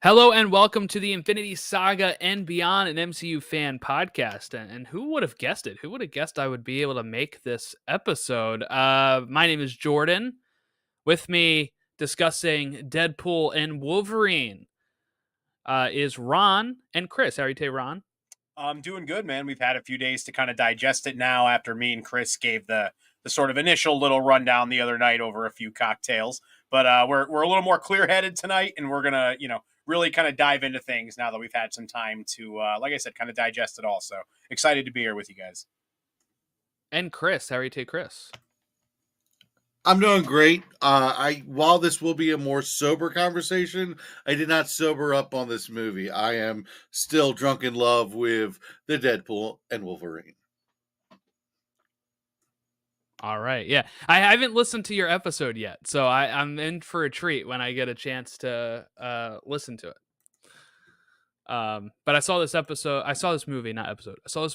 Hello and welcome to the Infinity Saga and Beyond, an MCU fan podcast. And who would have guessed it? Who would have guessed I would be able to make this episode? My name is Jordan. With me discussing Deadpool and Wolverine is Ron and Chris. How are you today, Ron? I'm doing good, man. We've had a few days to kind of digest it now after me and Chris gave the sort of initial little rundown the other night over a few cocktails. But we're a little more clear headed tonight, and we're gonna really kind of dive into things now that we've had some time to like I said, kind of digest it all. So excited to be here with you guys. And Chris. How are you today, Chris? I'm doing great. While this will be a more sober conversation, I did not sober up on this movie. I am still drunk in love with the Deadpool and Wolverine. All right. Yeah. I haven't listened to your episode yet, so I'm in for a treat when I get a chance to listen to it. But I saw this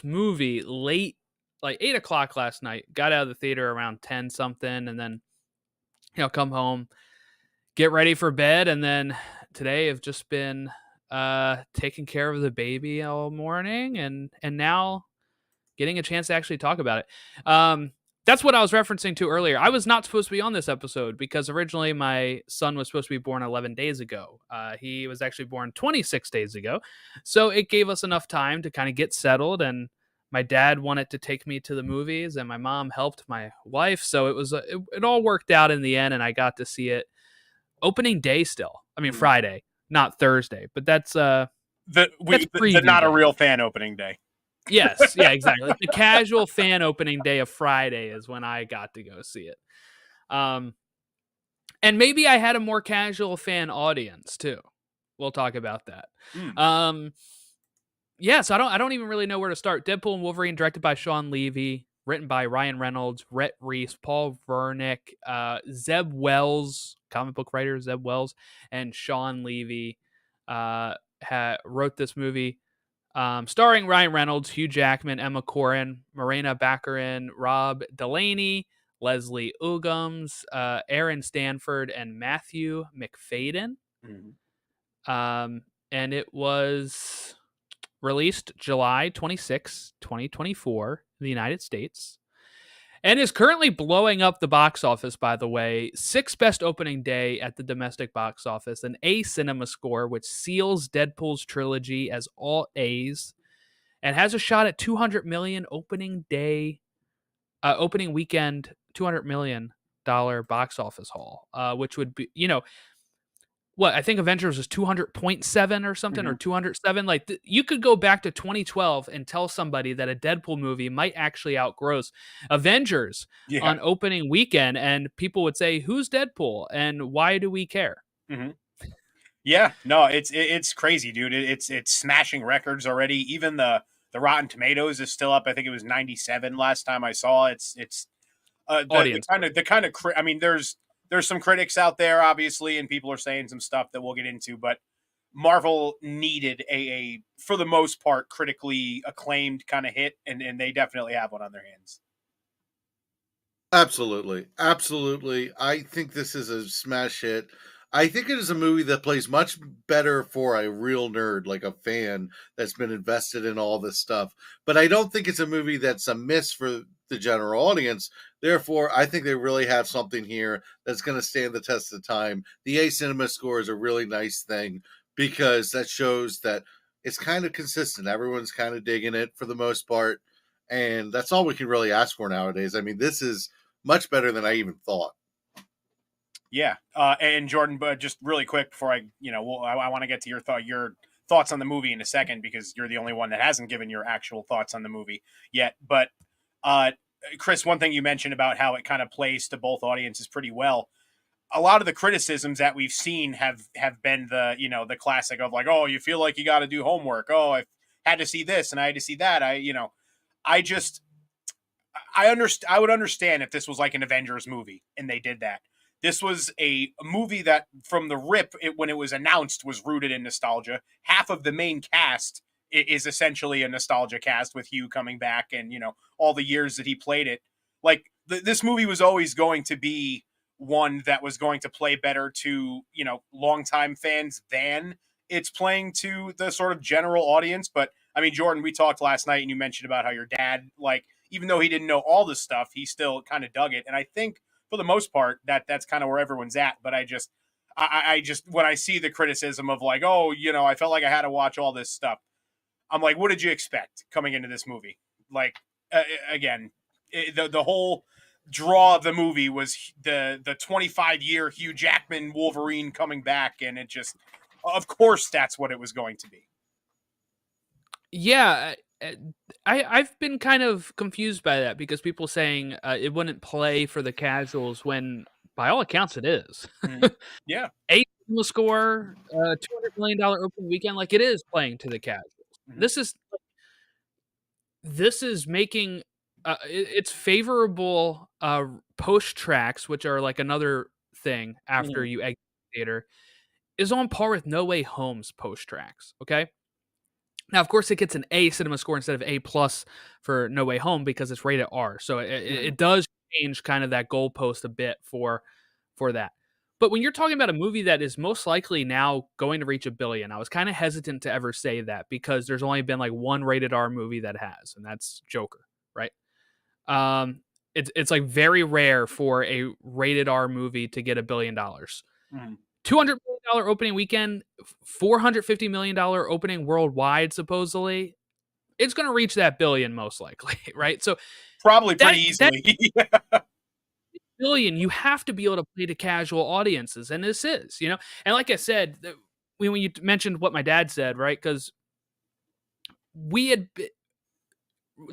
movie late, like 8 o'clock last night. Got out of the theater around 10 something, and then come home, get ready for bed, and then today I've just been taking care of the baby all morning, and now getting a chance to actually talk about it. That's what I was referencing to earlier. I was not supposed to be on this episode because originally my son was supposed to be born 11 days ago. He was actually born 26 days ago. So it gave us enough time to kind of get settled. And my dad wanted to take me to the movies, and my mom helped my wife. So it all worked out in the end, and I got to see it opening day still. I mean, Friday, not Thursday. But that's the not a real fan opening day. Yes, yeah, exactly. Like the casual fan opening day of Friday is when I got to go see it. And maybe I had a more casual fan audience too. We'll talk about that. So I don't even really know where to start. Deadpool and Wolverine, directed by Sean Levy, written by Ryan Reynolds, Rhett Reese, Paul Wernick, Zeb Wells, comic book writer Zeb Wells, and Sean Levy wrote this movie. Starring Ryan Reynolds, Hugh Jackman, Emma Corrin, Morena Baccarin, Rob Delaney, Leslie Uggams, Aaron Stanford, and Matthew McFadden. And it was released July 26, 2024 in the United States. And is currently blowing up the box office, by the way. 6th best opening day at the domestic box office, an A cinema score, which seals Deadpool's trilogy as all A's, and has a shot at 200 million opening weekend, $200 million box office haul, which would be, I think Avengers was 200.7 or something, or 207. Like you could go back to 2012 and tell somebody that a Deadpool movie might actually outgross Avengers on opening weekend, and people would say, "Who's Deadpool and why do we care?" Yeah, no, it's crazy, dude. It's smashing records already. Even the Rotten Tomatoes is still up. I think it was 97 last time I saw. It's the kind of I mean, there's some critics out there, obviously, and people are saying some stuff that we'll get into, but Marvel needed a for the most part, critically acclaimed kind of hit, and they definitely have one on their hands. Absolutely. I think this is a smash hit. I think it is a movie that plays much better for a real nerd, like a fan that's been invested in all this stuff. But I don't think it's a movie that's a miss for the general audience. Therefore, I think they really have something here that's going to stand the test of time. The A Cinema score is a really nice thing because that shows that it's kind of consistent. Everyone's kind of digging it for the most part. And that's all we can really ask for nowadays. I mean, this is much better than I even thought. Yeah, and Jordan, but just really quick before I want to get to your thoughts on the movie in a second, because you're the only one that hasn't given your actual thoughts on the movie yet. But Chris, one thing you mentioned about how it kind of plays to both audiences pretty well. A lot of the criticisms that we've seen have been the classic of like, oh, you feel like you got to do homework. Oh, I had to see this and I had to see that. I would understand if this was like an Avengers movie and they did that. This was a movie that from the rip, when it was announced, was rooted in nostalgia. Half of the main cast is essentially a nostalgia cast, with Hugh coming back and, all the years that he played it. Like this movie was always going to be one that was going to play better to, longtime fans than it's playing to the sort of general audience. But I mean, Jordan, we talked last night and you mentioned about how your dad, like, even though he didn't know all this stuff, he still kind of dug it. And I think for the most part that's kind of where everyone's at. But I just, when I see the criticism of like, oh, you know, I felt like I had to watch all this stuff. I'm like, what did you expect coming into this movie? Like, again, the whole draw of the movie was the 25-year Hugh Jackman Wolverine coming back, and it just, of course, that's what it was going to be. Yeah, I've been kind of confused by that because people saying it wouldn't play for the casuals when, by all accounts, it is. Yeah. A score, $200 million opening weekend, like it is playing to the casuals. Mm-hmm. This is making it's favorable post tracks, which are like another thing after you exit the theater, is on par with No Way Home's post tracks. Okay. Now, of course, it gets an A cinema score instead of A plus for No Way Home because it's rated R. So it does change kind of that goalpost a bit for that. But when you're talking about a movie that is most likely now going to reach $1 billion, I was kind of hesitant to ever say that because there's only been like one rated R movie that has, and that's Joker, right? It's like very rare for a rated R movie to get $1 billion. $200 million opening weekend, $450 million opening worldwide, supposedly. It's going to reach that billion most likely, right? So probably pretty easily. Billion, you have to be able to play to casual audiences, and this is, you know. And like I said, when you mentioned what my dad said, right? Because we had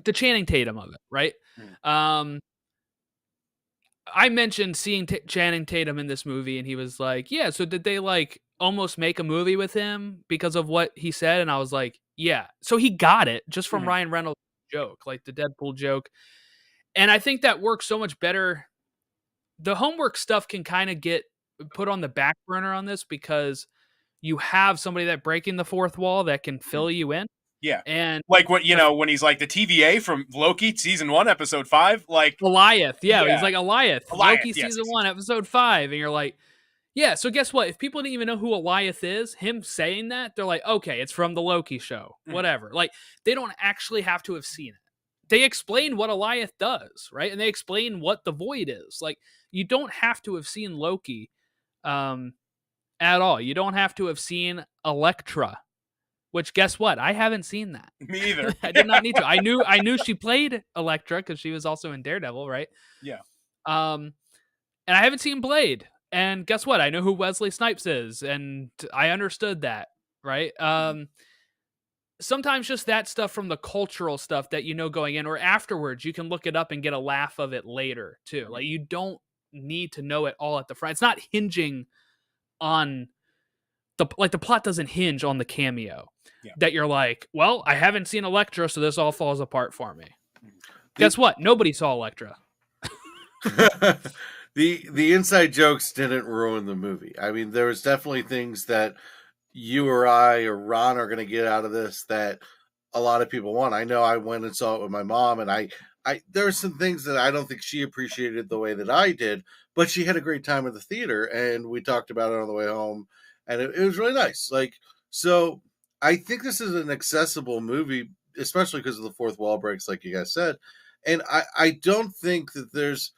the Channing Tatum of it, right? I mentioned seeing Channing Tatum in this movie, and he was like, "Yeah, so did they like almost make a movie with him because of what he said?" And I was like, "Yeah." So he got it just from Ryan Reynolds' joke, like the Deadpool joke, and I think that works so much better. The homework stuff can kind of get put on the back burner on this because you have somebody that breaking the fourth wall that can fill you in. Yeah. And like what, you know, when he's like the TVA from Loki season 1, episode 5, like Goliath. Yeah. He's like Goliath. Loki yes, season 1, episode 5. And you're like, yeah. So guess what? If people didn't even know who Goliath is, him saying that, they're like, okay, it's from the Loki show, whatever. Like they don't actually have to have seen it. They explain what Goliath does, right? And they explain what the Void is. Like you don't have to have seen Loki at all. You don't have to have seen Elektra, which guess what? I haven't seen that. Me either. I did not need to. I knew she played Elektra because she was also in Daredevil, right? Yeah. And I haven't seen Blade. And guess what? I know who Wesley Snipes is, and I understood that, right? Sometimes just that stuff from the cultural stuff that you know going in or afterwards, you can look it up and get a laugh of it later too. Like you don't need to know it all at the front. It's not hinging on the plot doesn't hinge on the cameo that you're like, well, I haven't seen Elektra, so this all falls apart for me. Guess what? Nobody saw Elektra. The inside jokes didn't ruin the movie. I mean, there was definitely things that you or I or Ron are going to get out of this that a lot of people want. I know I went and saw it with my mom, and I there are some things that I don't think she appreciated the way that I did, but she had a great time at the theater, and we talked about it on the way home, and it was really nice. Like, so I think this is an accessible movie, especially because of the fourth wall breaks, like you guys said. And I don't think that there's,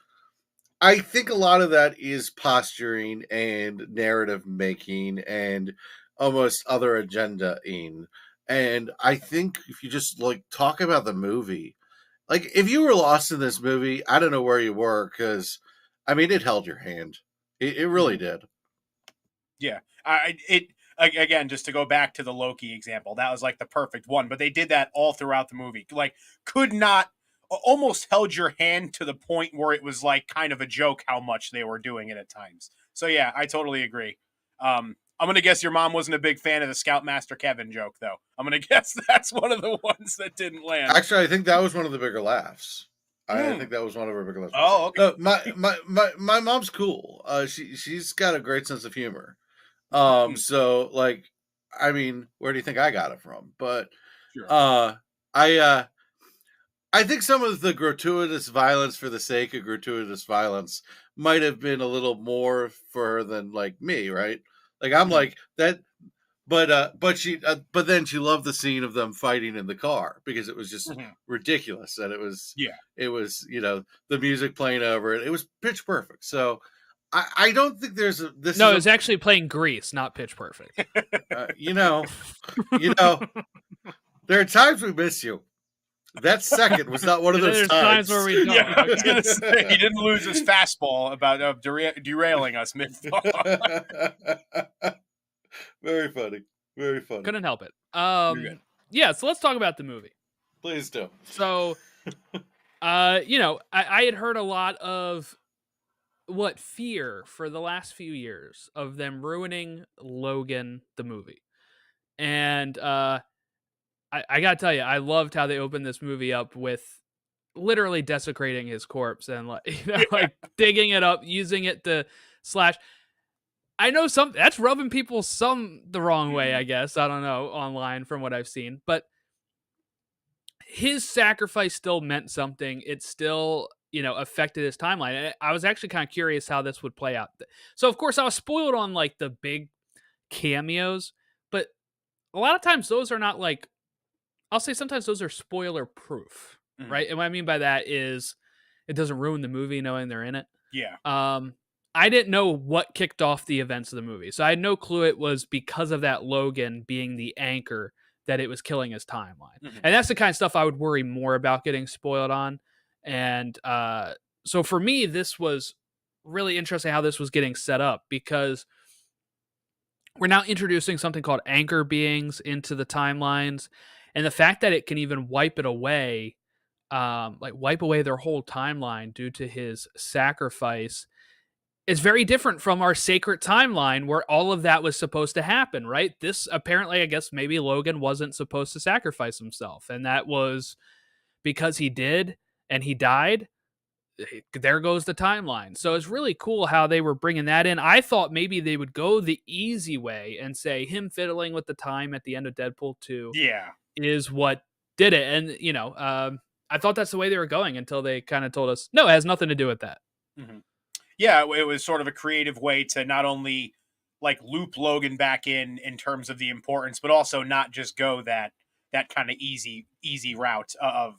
I think a lot of that is posturing and narrative making and almost other agenda-ing. And I think if you just like talk about the movie, like if you were lost in this movie, I don't know where you were, because I mean, it held your hand. It really did. Yeah. Again, just to go back to the Loki example, that was like the perfect one, but they did that all throughout the movie. Like could not, almost held your hand to the point where it was like kind of a joke how much they were doing it at times. So yeah, I totally agree. I'm going to guess your mom wasn't a big fan of the Scoutmaster Kevin joke, though. I'm going to guess that's one of the ones that didn't land. Actually, I think that was one of the bigger laughs. I think that was one of her bigger laughs. Oh, okay. No, my mom's cool. She's got a great sense of humor. So like, I mean, where do you think I got it from? But sure. I think some of the gratuitous violence for the sake of gratuitous violence might have been a little more for her than like me, right? Like I'm like that but then she loved the scene of them fighting in the car because it was just Mhm. ridiculous, and Yeah. it was the music playing over it. It was pitch perfect. So I don't think there's a this No, is it's actually playing Grease, not Pitch Perfect. you know there are times we miss you. That second was not one of those There's times. times where we don't. Yeah, I was Okay. gonna say he didn't lose his fastball about derailing us mid thought. Very funny. Very funny. Couldn't help it. You're good. Yeah, so let's talk about the movie. Please do. So, I had heard a lot of fear for the last few years of them ruining Logan the movie. And I gotta tell you, I loved how they opened this movie up with literally desecrating his corpse and like digging it up, using it to slash. I know that's rubbing people the wrong way, I guess. I don't know, online from what I've seen, but his sacrifice still meant something. It still, affected his timeline. And I was actually kind of curious how this would play out. So of course I was spoiled on like the big cameos, but a lot of times those are not like, I'll say sometimes those are spoiler proof, right? And what I mean by that is it doesn't ruin the movie knowing they're in it. Yeah. I didn't know what kicked off the events of the movie. So I had no clue it was because of that Logan being the anchor that it was killing his timeline. And that's the kind of stuff I would worry more about getting spoiled on. And so for me, this was really interesting how this was getting set up, because we're now introducing something called anchor beings into the timelines. And the fact that it can even wipe it away, like wipe away their whole timeline due to his sacrifice, is very different from our sacred timeline where all of that was supposed to happen, right? This apparently, I guess maybe Logan wasn't supposed to sacrifice himself, and that was because he did and he died. There goes the timeline. So it's really cool how they were bringing that in. I thought maybe they would go the easy way and say him fiddling with the time at the end of Deadpool 2 is what did it. And, I thought that's the way they were going until they kind of told us, no, it has nothing to do with that. Yeah, it was sort of a creative way to not only like loop Logan back in terms of the importance, but also not just go that kind of easy route of,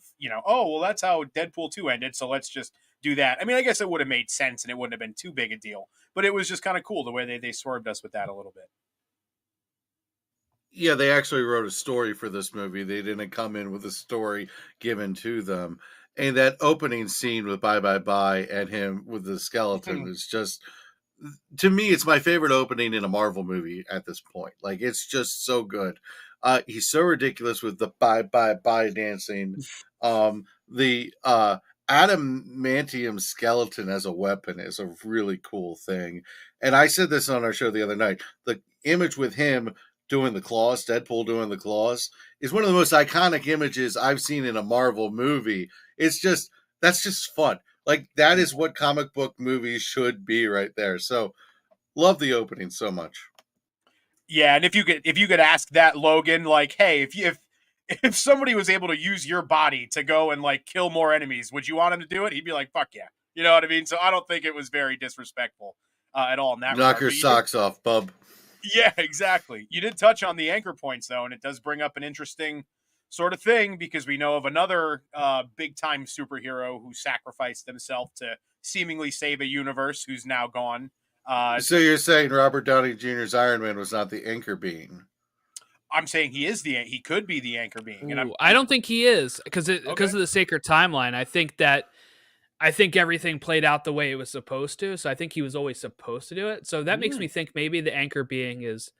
oh, well, that's how Deadpool 2 ended, so let's just do that. I mean, I guess it would have made sense and it wouldn't have been too big a deal, but it was just kind of cool the way they swerved us with that a little bit. Yeah, they actually wrote a story for this movie. They didn't come in with a story given to them. And that opening scene with Bye Bye Bye and him with the skeleton is just, to me, it's my favorite opening in a Marvel movie at this point. Like, it's just so good. He's so ridiculous with the Bye Bye Bye dancing. The adamantium skeleton as a weapon is a really cool thing. And I said this on our show the other night. The image with him doing the claws, Deadpool doing the claws, is one of the most iconic images I've seen in a Marvel movie. It's just, that's just fun. Like, that is what comic book movies should be right there. So, love the opening so much. Yeah, and if you could ask that Logan, like, hey, if somebody was able to use your body to go and like kill more enemies, would you want him to do it? He'd be like, fuck yeah. You know what I mean? So I don't think it was very disrespectful at all in that Knock regard. your socks off, bub. Yeah, exactly. You did touch on the anchor points, though, and it does bring up an interesting sort of thing, because we know of another big-time superhero who sacrificed himself to seemingly save a universe who's now gone. So you're saying Robert Downey Jr.'s Iron Man was not the anchor being? I'm saying he could be the anchor being. And I don't think he is, because of the sacred timeline. I think everything played out the way it was supposed to. So I think he was always supposed to do it. So that makes me think maybe the anchor being is,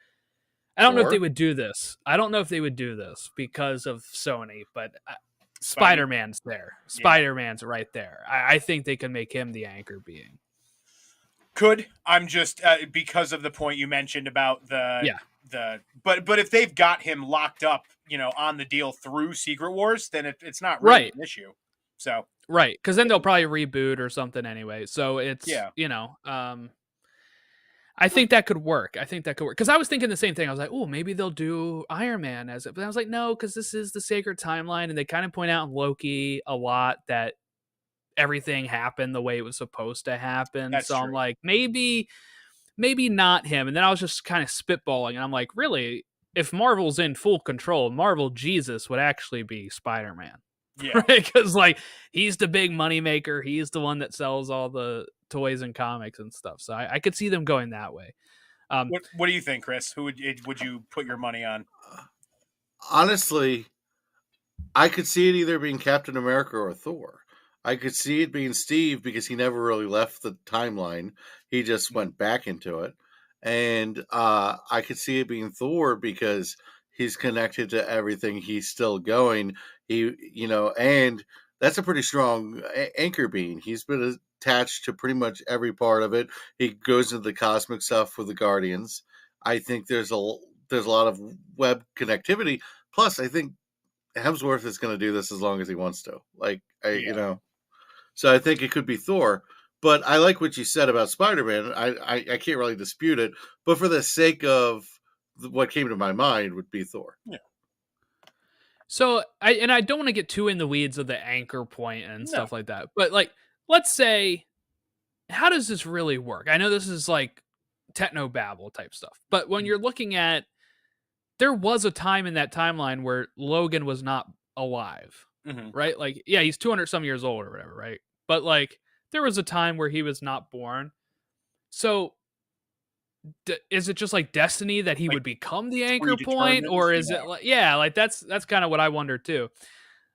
I don't know if they would do this. I don't know if they would do this because of Sony, but Spider-Man's there. Yeah. Spider-Man's right there. I think they can make him the anchor being. Could. I'm just, because of the point you mentioned about but if they've got him locked up, on the deal through Secret Wars, then it's not really an issue. So. Right, because then they'll probably reboot or something anyway. So it's, I think that could work. Because I was thinking the same thing. I was like, oh, maybe they'll do Iron Man as it. But I was like, no, because this is the sacred timeline. And they kind of point out in Loki a lot that everything happened the way it was supposed to happen. That's so true. I'm like, maybe not him. And then I was just kind of spitballing. And I'm like, really? if Marvel's in full control, Marvel Jesus would actually be Spider-Man. Yeah. Right? Because like he's the big money maker. He's the one that sells all the toys and comics and stuff. So I could see them going that way. What do you think, Chris? Who would you put your money on? Honestly, I could see it either being Captain America or Thor. I could see it being Steve because he never really left the timeline. He just went back into it. And I could see it being Thor because he's connected to everything. He's still going. And that's a pretty strong anchor being. He's been attached to pretty much every part of it. He goes into the cosmic stuff with the Guardians. I think there's a lot of web connectivity. Plus, I think Hemsworth is going to do this as long as he wants to. So I think it could be Thor. But I like what you said about Spider-Man. I can't really dispute it. But for the sake of what came to my mind, would be Thor. Yeah. So I don't want to get too in the weeds of the anchor point and stuff like that. But like, let's say, how does this really work? I know this is like techno babble type stuff. But when you're looking at, there was a time in that timeline where Logan was not alive, right? Like, yeah, he's 200 some years old or whatever, right? But like, there was a time where he was not born. So is it just like destiny that he would become the anchor point, or is it like, like that's kind of what I wonder too.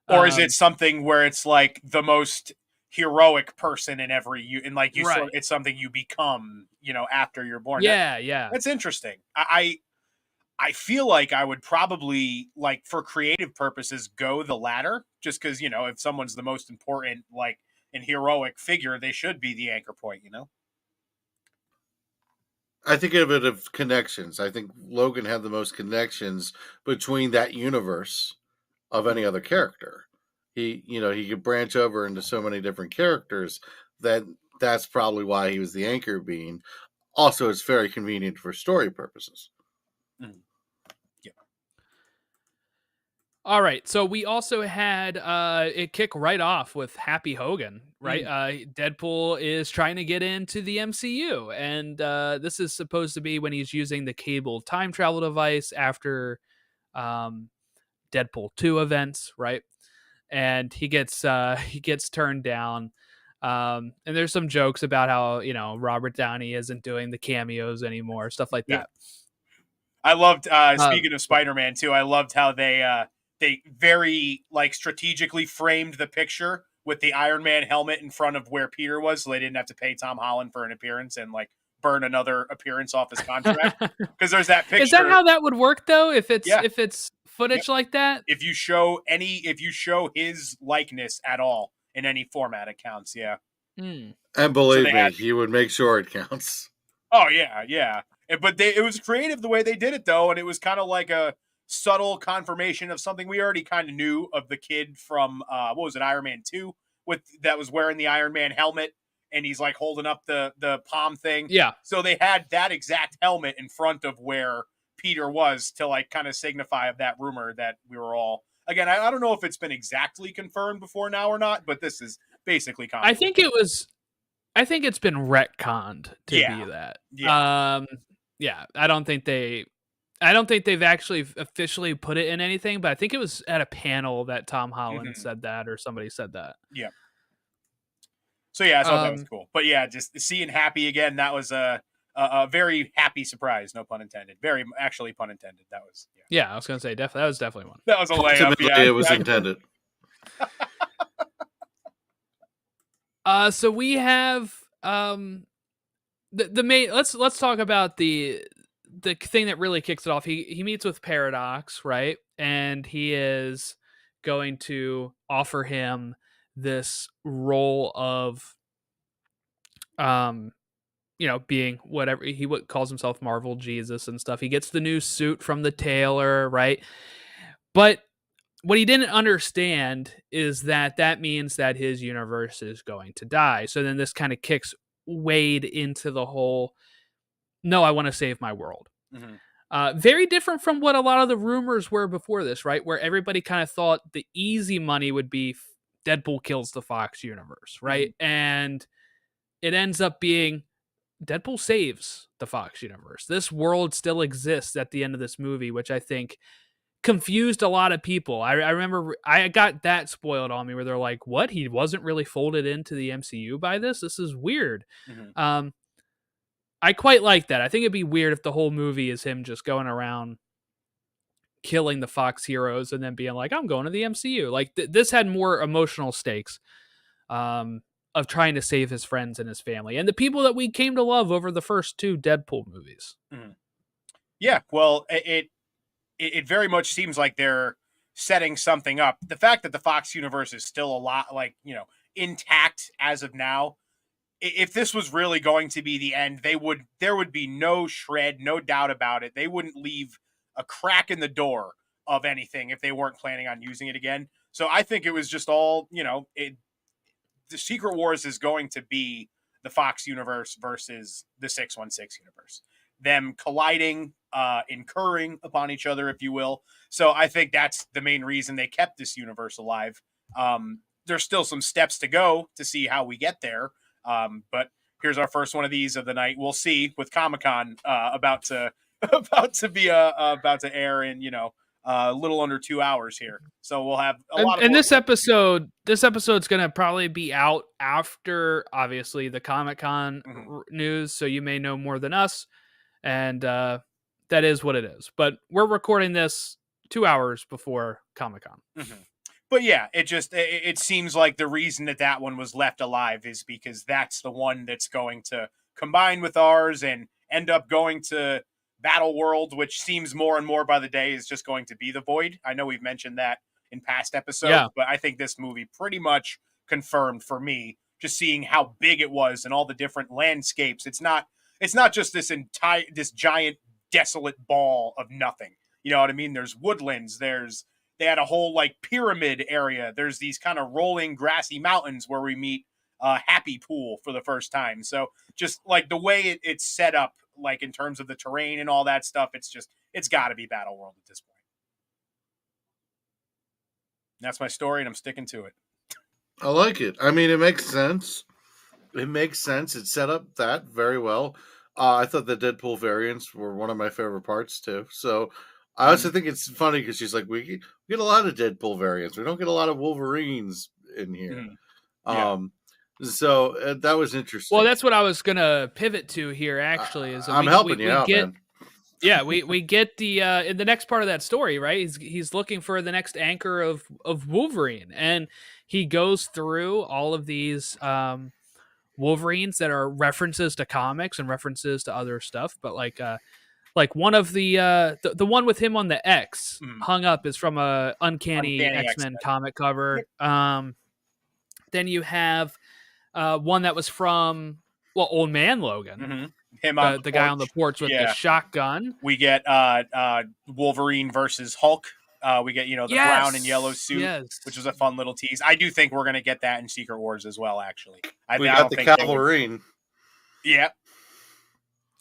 Or is it something where it's like the most heroic person in every it's something you become, after you're born. Yeah. That's interesting. I feel like I would probably, like, for creative purposes, go the latter, just because, if someone's the most important, like, and heroic figure, they should be the anchor point, I think of it of connections. I think Logan had the most connections between that universe of any other character. He could branch over into so many different characters that's probably why he was the anchor being. Also, it's very convenient for story purposes. Yeah. All right, so we also had it kick right off with Happy Hogan, right? Deadpool is trying to get into the MCU, and this is supposed to be when he's using the cable time travel device after Deadpool 2 events, right? And he gets turned down. And there's some jokes about how, Robert Downey isn't doing the cameos anymore, stuff like that. I loved, speaking of Spider-Man too, I loved how they very, like, strategically framed the picture with the Iron Man helmet in front of where Peter was, so they didn't have to pay Tom Holland for an appearance and, like, burn another appearance off his contract. Because there's that picture. Is that how that would work though? If it's footage like that? If you show his likeness at all in any format, it counts. Yeah. And believe me, he would make sure it counts. Oh yeah. But it was creative the way they did it though, and it was kind of like a subtle confirmation of something we already kind of knew of the kid from what was it, Iron Man 2, that was wearing the Iron Man helmet, and he's like holding up the palm thing. Yeah. So they had that exact helmet in front of where Peter was to, like, kind of signify of that rumor that we were all, again, I don't know if it's been exactly confirmed before now or not, but this is basically confirmed. I think it's been retconned to be that. Yeah. I don't think they've actually officially put it in anything, but I think it was at a panel that Tom Holland said that, or somebody said that. Yeah. So yeah, I thought that was cool. But yeah, just seeing Happy again, that was a very happy surprise, no pun intended. Very, actually, pun intended. That was I was gonna say that was definitely one. That was a layup. Yeah, it was intended. So we have the main. Let's talk about the thing that really kicks it off. He meets with Paradox, right? And he is going to offer him this role of being whatever he calls himself, Marvel Jesus and stuff. He gets the new suit from the tailor, right? But what he didn't understand is that means that his universe is going to die. So then this kind of kicks Wade into the whole, no, I want to save my world. Very different from what a lot of the rumors were before this, right? Where everybody kind of thought the easy money would be Deadpool kills the Fox universe, right? And it ends up being, Deadpool saves the Fox universe. This world still exists at the end of this movie, which I think confused a lot of people. I remember I got that spoiled on me where they're like, what? He wasn't really folded into the MCU by this? This is weird. Mhm. I quite like that. I think it'd be weird if the whole movie is him just going around killing the Fox heroes and then being like, I'm going to the MCU. Like this had more emotional stakes of trying to save his friends and his family and the people that we came to love over the first two Deadpool movies. Mhm. Yeah, well, it very much seems like they're setting something up. The fact that the Fox universe is still a lot like, intact as of now. If this was really going to be the end, there would be no shred, no doubt about it. They wouldn't leave a crack in the door of anything if they weren't planning on using it again. So I think it was just all, the Secret Wars is going to be the Fox universe versus the 616 universe. Them colliding, incurring upon each other, if you will. So I think that's the main reason they kept this universe alive. There's still some steps to go to see how we get there. But here's our first one of these of the night. We'll see with Comic-Con about to air in a little under 2 hours here. So we'll have a lot of. And this episode's gonna probably be out after obviously the Comic-Con news, so you may know more than us, and that is what it is. But we're recording this 2 hours before Comic-Con. Mm-hmm. But yeah, it seems like the reason that one was left alive is because that's the one that's going to combine with ours and end up going to Battle World, which seems more and more by the day is just going to be the Void. I know we've mentioned that in past episodes, but I think this movie pretty much confirmed for me just seeing how big it was and all the different landscapes. It's not just this giant desolate ball of nothing. You know what I mean? There's woodlands, they had a whole like pyramid area. There's these kind of rolling grassy mountains where we meet Happy Pool for the first time. So just like the way it's set up, like in terms of the terrain and all that stuff, it's got to be Battle World at this point. That's my story, and I'm sticking to it. I like it. I mean, it makes sense. It set up that very well. I thought the Deadpool variants were one of my favorite parts too. So I also think it's funny because she's like, we get a lot of Deadpool variants. We don't get a lot of Wolverines in here. Yeah. So that was interesting. Well, that's what I was gonna pivot to here. Actually, is I'm helping you out, man. Yeah, we get the in the next part of that story, right? He's looking for the next anchor of Wolverine, and he goes through all of these Wolverines that are references to comics and references to other stuff, but like one of the one with him on the X hung up is from a Uncanny X-Men comic cover. Then you have one that was from Old Man Logan, him on the guy on the porch with the shotgun. We get Wolverine versus Hulk. We get the brown and yellow suit, which was a fun little tease. I do think we're gonna get that in Secret Wars as well. Actually, we got the Cavalrine. Yeah.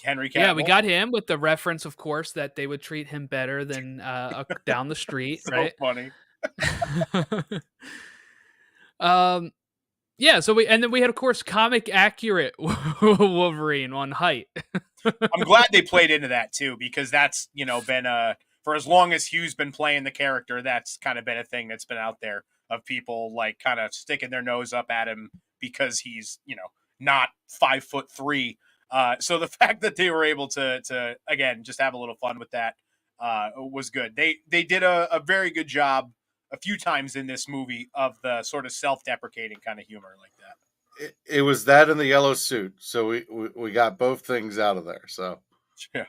Henry Cavill. Yeah, we got him with the reference, of course, that they would treat him better than down the street. So right? Funny. Yeah. So then we had, of course, comic accurate Wolverine on height. I'm glad they played into that too, because that's been for as long as Hugh's been playing the character, that's kind of been a thing that's been out there of people like kind of sticking their nose up at him because he's not 5'3". So the fact that they were able to again just have a little fun with that was good. They did a very good job a few times in this movie of the sort of self-deprecating kind of humor like that. It was that in the yellow suit, so we got both things out of there. So yeah.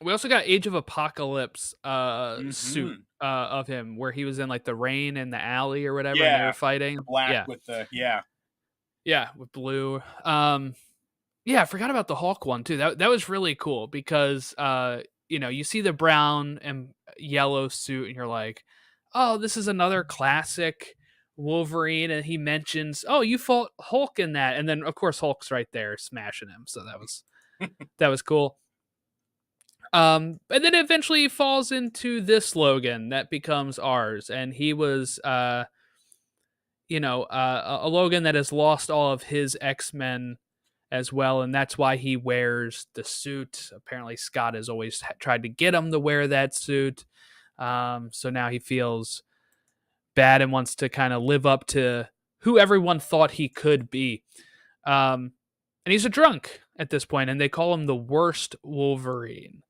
We also got Age of Apocalypse suit of him where he was in like the rain in the alley or whatever, and they were fighting. Black with the with blue. Yeah, I forgot about the Hulk one too. That was really cool because you see the brown and yellow suit and you're like, oh, this is another classic Wolverine, and he mentions, oh, you fought Hulk in that, and then of course Hulk's right there smashing him. So that was cool. And then eventually he falls into this Logan that becomes ours, and he was a Logan that has lost all of his X-Men as well, and that's why he wears the suit. Apparently, Scott has always tried to get him to wear that suit. So now he feels bad and wants to kind of live up to who everyone thought he could be. And he's a drunk at this point, and they call him the worst Wolverine.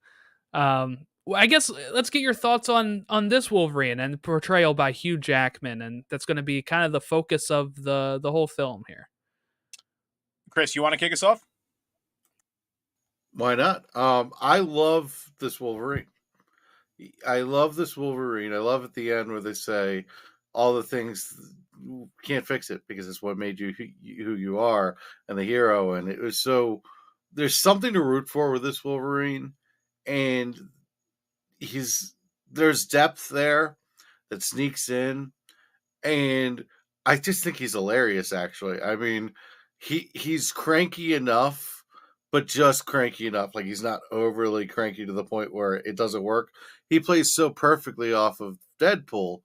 Well, I guess let's get your thoughts on this Wolverine and the portrayal by Hugh Jackman, and that's going to be kind of the focus of the whole film here. Chris, you want to kick us off? Why not? I love this Wolverine. I love this Wolverine. I love at the end where they say all the things can't fix it because it's what made you who you are and the hero. And it was so there's something to root for with this Wolverine, and there's depth there that sneaks in, and I just think he's hilarious. Actually, I mean, he's cranky enough, but just cranky enough. Like he's not overly cranky to the point where it doesn't work. He plays so perfectly off of Deadpool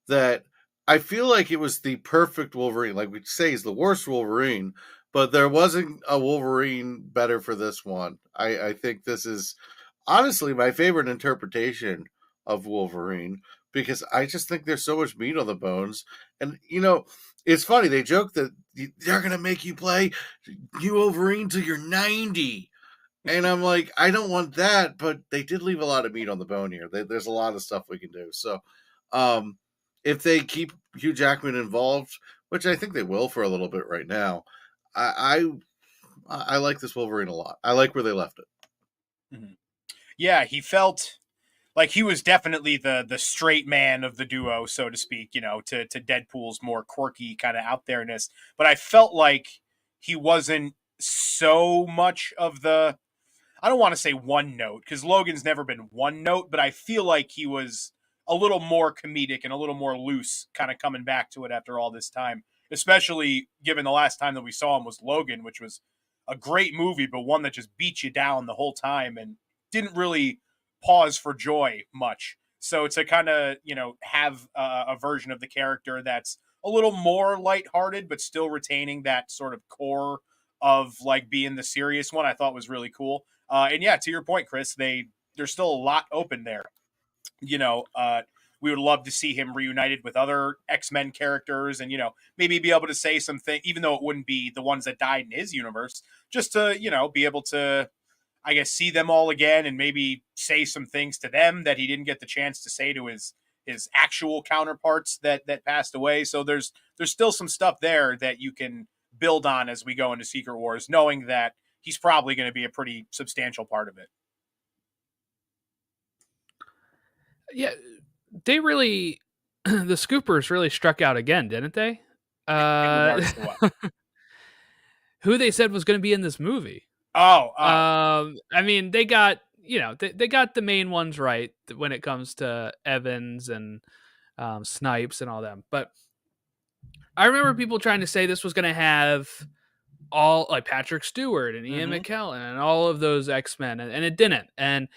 that I feel like it was the perfect Wolverine. Like we say, he's the worst Wolverine, but there wasn't a Wolverine better for this one. I think this is honestly my favorite interpretation of Wolverine because I just think there's so much meat on the bones. And, it's funny. They joke that they're going to make you play new Wolverine till you're 90. And I'm like, I don't want that, but they did leave a lot of meat on the bone here. There's a lot of stuff we can do. So, if they keep Hugh Jackman involved, which I think they will for a little bit right now, I like this Wolverine a lot. I like where they left it. Mm-hmm. Yeah, he felt like he was definitely the straight man of the duo, so to speak, to Deadpool's more quirky kind of out there-ness. But I felt like he wasn't so much of the, I don't want to say one note, because Logan's never been one note, but I feel like he was a little more comedic and a little more loose kind of coming back to it after all this time, especially given the last time that we saw him was Logan, which was a great movie, but one that just beat you down the whole time and didn't really pause for joy much. So to kind of, have a version of the character that's a little more lighthearted, but still retaining that sort of core of like being the serious one, I thought was really cool. And yeah, to your point, Chris, there's still a lot open there. We would love to see him reunited with other X-Men characters and, maybe be able to say something, even though it wouldn't be the ones that died in his universe, just to, be able to, I guess, see them all again and maybe say some things to them that he didn't get the chance to say to his actual counterparts that passed away. So there's still some stuff there that you can build on as we go into Secret Wars, knowing that he's probably going to be a pretty substantial part of it. Yeah, they really, the Scoopers really struck out again, didn't they? Who they said was going to be in this movie. I mean, they got, they got the main ones right when it comes to Evans and Snipes and all them. But I remember people trying to say this was going to have all like Patrick Stewart and Ian McKellen and all of those X-Men, and it didn't. And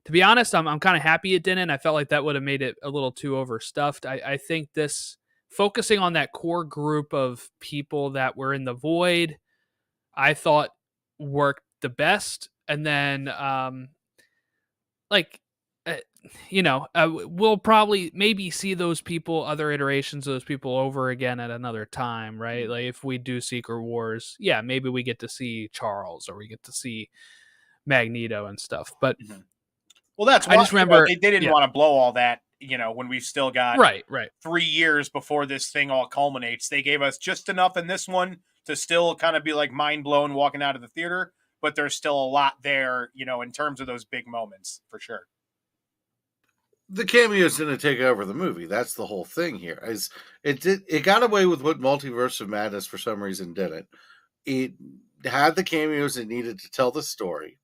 to be honest, I'm kind of happy it didn't. I felt like that would have made it a little too overstuffed. I think this focusing on that core group of people that were in the void, I thought worked the best. And then, we'll probably maybe see those people, other iterations of those people over again at another time, right? Like if we do Secret Wars, yeah, maybe we get to see Charles or we get to see Magneto and stuff. But well, that's why I just remember they didn't want to blow all that, when we've still got right 3 years before this thing all culminates. They gave us just enough in this one to still kind of be like mind blown walking out of the theater, but there's still a lot there, in terms of those big moments for sure. The cameo's going to take over the movie. That's the whole thing here. It got away with what Multiverse of Madness for some reason didn't. It had the cameos it needed to tell the story.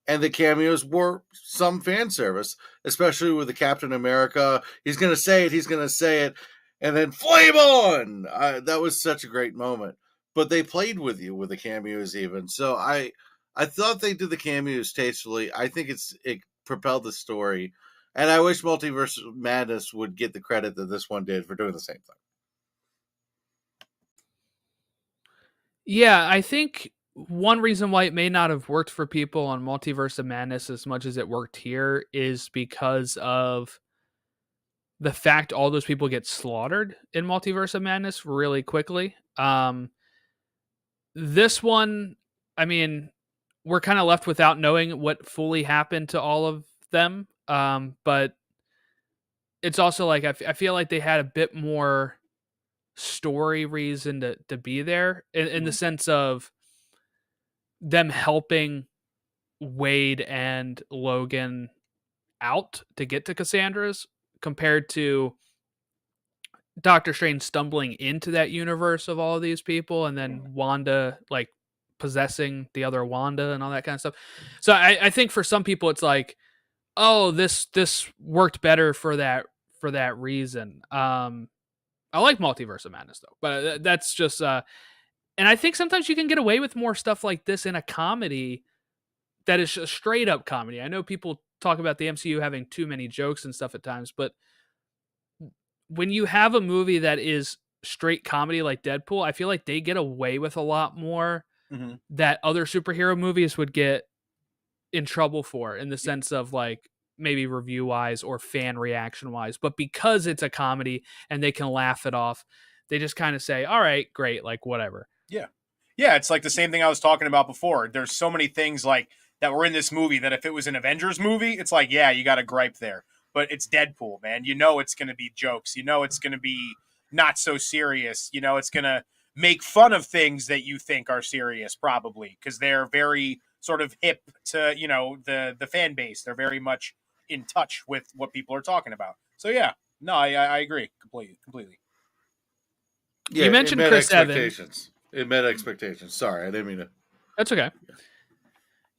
And the cameos were some fan service, especially with the Captain America. He's going to say it, and then flame on! That was such a great moment. But they played with you with the cameos even. So I thought they did the cameos tastefully. I think it propelled the story. And I wish Multiverse Madness would get the credit that this one did for doing the same thing. Yeah, I think one reason why it may not have worked for people on Multiverse of Madness as much as it worked here is because of the fact all those people get slaughtered in Multiverse of Madness really quickly. This one, I mean, we're kind of left without knowing what fully happened to all of them. But it's also like I feel like they had a bit more story reason to be there in the Mhm. sense of them helping Wade and Logan out to get to Cassandra's compared to Doctor Strange stumbling into that universe of all of these people and then Mhm. Wanda like possessing the other Wanda and all that kind of stuff. So I think for some people it's like, oh, this worked better for that reason. I like Multiverse of Madness though, but that's just and I think sometimes you can get away with more stuff like this in a comedy that is a straight up comedy. I know people talk about the MCU having too many jokes and stuff at times, but when you have a movie that is straight comedy like Deadpool, I feel like they get away with a lot more Mhm. that other superhero movies would get in trouble for in the sense of like maybe review wise or fan reaction wise. But because it's a comedy and they can laugh it off, they just kind of say, all right, great, like whatever. Yeah. Yeah, it's like the same thing I was talking about before. There's so many things like that were in this movie that if it was an Avengers movie, it's like, yeah, you got a gripe there. But it's Deadpool, man. You know it's going to be jokes. You know it's going to be not so serious. You know it's going to make fun of things that you think are serious probably because they're very sort of hip to, the fan base. They're very much in touch with what people are talking about. So yeah. No, I agree completely. Yeah, You it mentioned met Chris Evans. expectations. It met expectations. Sorry, I didn't mean to. That's okay.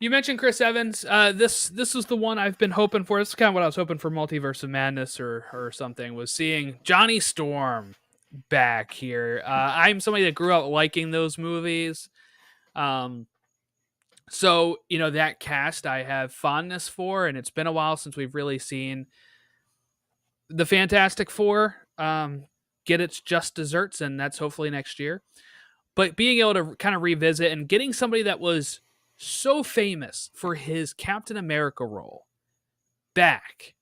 You mentioned Chris Evans. This was the one I've been hoping for. This is kind of what I was hoping for Multiverse of Madness or something, was seeing Johnny Storm back here. I'm somebody that grew up liking those movies. So, that cast I have fondness for, and it's been a while since we've really seen the Fantastic Four get its just desserts, and that's hopefully next year. But being able to kind of revisit and getting somebody that was so famous for his Captain America role back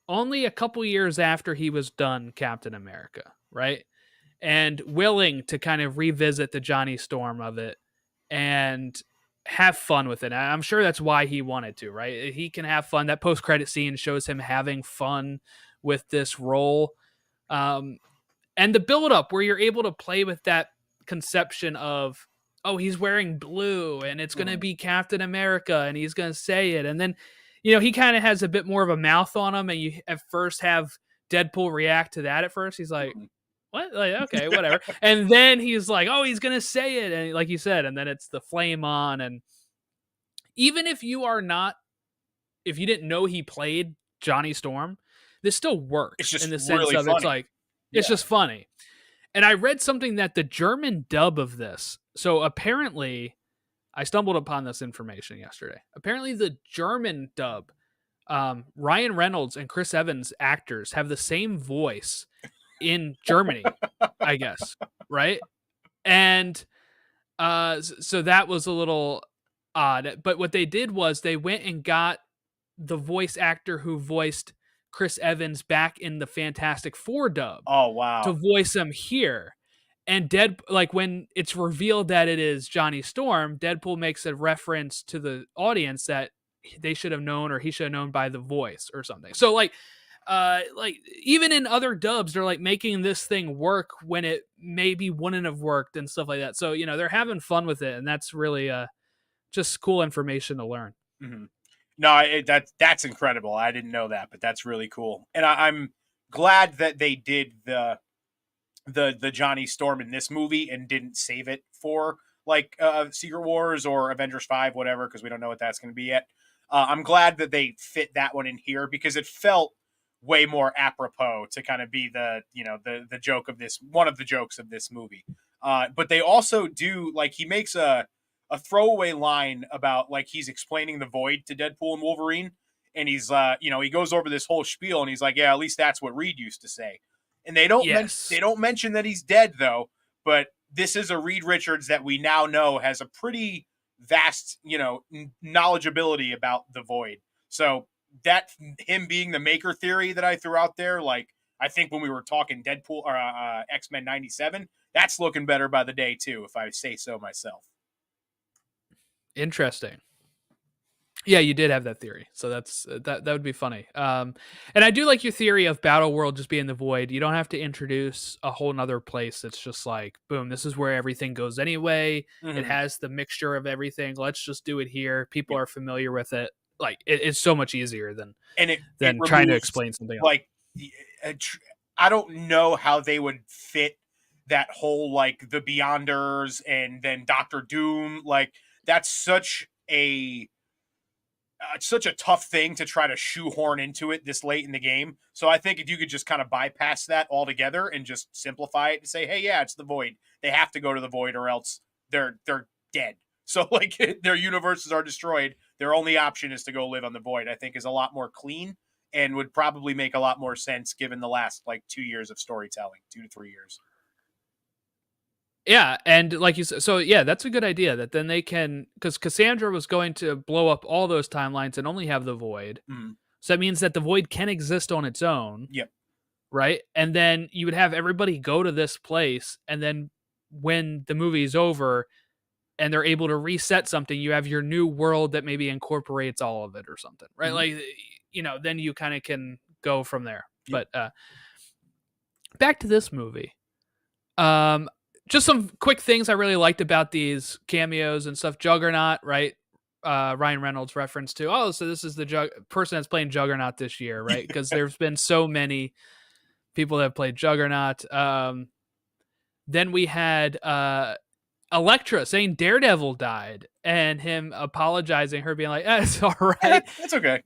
only a couple years after he was done Captain America, right? And willing to kind of revisit the Johnny Storm of it and have fun with it. I'm sure that's why he wanted to, right? He can have fun. That post-credit scene shows him having fun with this role. And the build up where you're able to play with that conception of, oh, he's wearing blue and it's going to Mhm. be Captain America and he's going to say it. And then, he kind of has a bit more of a mouth on him. And you at first have Deadpool react to that at first. He's like, Mhm. what? Like, okay, whatever. And then he's like, oh, he's going to say it. And like you said, and then it's the flame on. And even if if you didn't know he played Johnny Storm, this still It's works in just the sense really of it's funny. like, it's Yeah. just funny. And I read something that the German dub of this, so apparently, I stumbled upon this information yesterday. Apparently, the German dub, Ryan Reynolds and Chris Evans actors have the same voice in Germany, I guess, right? And so that was a little odd. But what they did was they went and got the voice actor who voiced Chris Evans back in the Fantastic Four dub Oh to wow. voice him here. And like when it's revealed that it is Johnny Storm, Deadpool makes a reference to the audience that they should have known or he should have known by the voice or something. So like even in other dubs, they're like making this thing work when it maybe wouldn't have worked and stuff like that. So they're having fun with it, and that's really just cool information to learn. Mhm. No, that's incredible. I didn't know that, but that's really cool. And I'm glad that they did the Johnny Storm in this movie and didn't save it for like Secret Wars or Avengers 5, whatever, because we don't know what that's going to be yet. I'm glad that they fit that one in here because it felt way more apropos to kind of be the joke of this, one of the jokes of this movie. But they also do, like, he makes a throwaway line about, like, he's explaining the Void to Deadpool and Wolverine, and he's he goes over this whole spiel and he's like, yeah, at least that's what Reed used to say. And they Yes. don't mention that he's dead though, but this is a Reed Richards that we now know has a pretty vast, knowledgeability about the void. So that him being the maker theory that I threw out there, like I think when we were talking Deadpool or X-Men 97, that's looking better by the day too, if I say so myself. Interesting. Yeah, you did have that theory, so that's that would be funny. And I do like your theory of Battle World just being the void. You don't have to introduce a whole nother place. It's just like, boom, this is where everything goes anyway. It Mm-hmm. has the mixture of everything. Let's just do it here. People Yeah. are familiar with it. Like it's so much easier than it trying to removes, explain something else. like, I don't know how they would fit that whole, like, the Beyonders and then Doctor Doom. Like, that's such a tough thing to try to shoehorn into it this late in the game. So I think if you could just kind of bypass that altogether and just simplify it and say, hey, yeah, it's the void. They have to go to the void or else they're dead. So, like, their universes are destroyed. Their only option is to go live on the void, I think is a lot more clean and would probably make a lot more sense given the last, like, 2 years of storytelling, 2 to 3 years. Yeah, and like you said, so yeah, that's a good idea. That then they can, because Cassandra was going to blow up all those timelines and only have the void. Mm. So that means that the void can exist on its own. Yep. Right, and then you would have everybody go to this place, and then when the movie's over and they're able to reset something, you have your new world that maybe incorporates all of it or something, right? Mm-hmm. Like, then you kind of can go from there. Yep. But back to this movie. Just some quick things I really liked about these cameos and stuff. Juggernaut, right? Ryan Reynolds reference to, so this is the person that's playing Juggernaut this year, right? Because there's been so many people that have played Juggernaut. Then we had Elektra saying Daredevil died and him apologizing, her being like, it's all right. It's okay.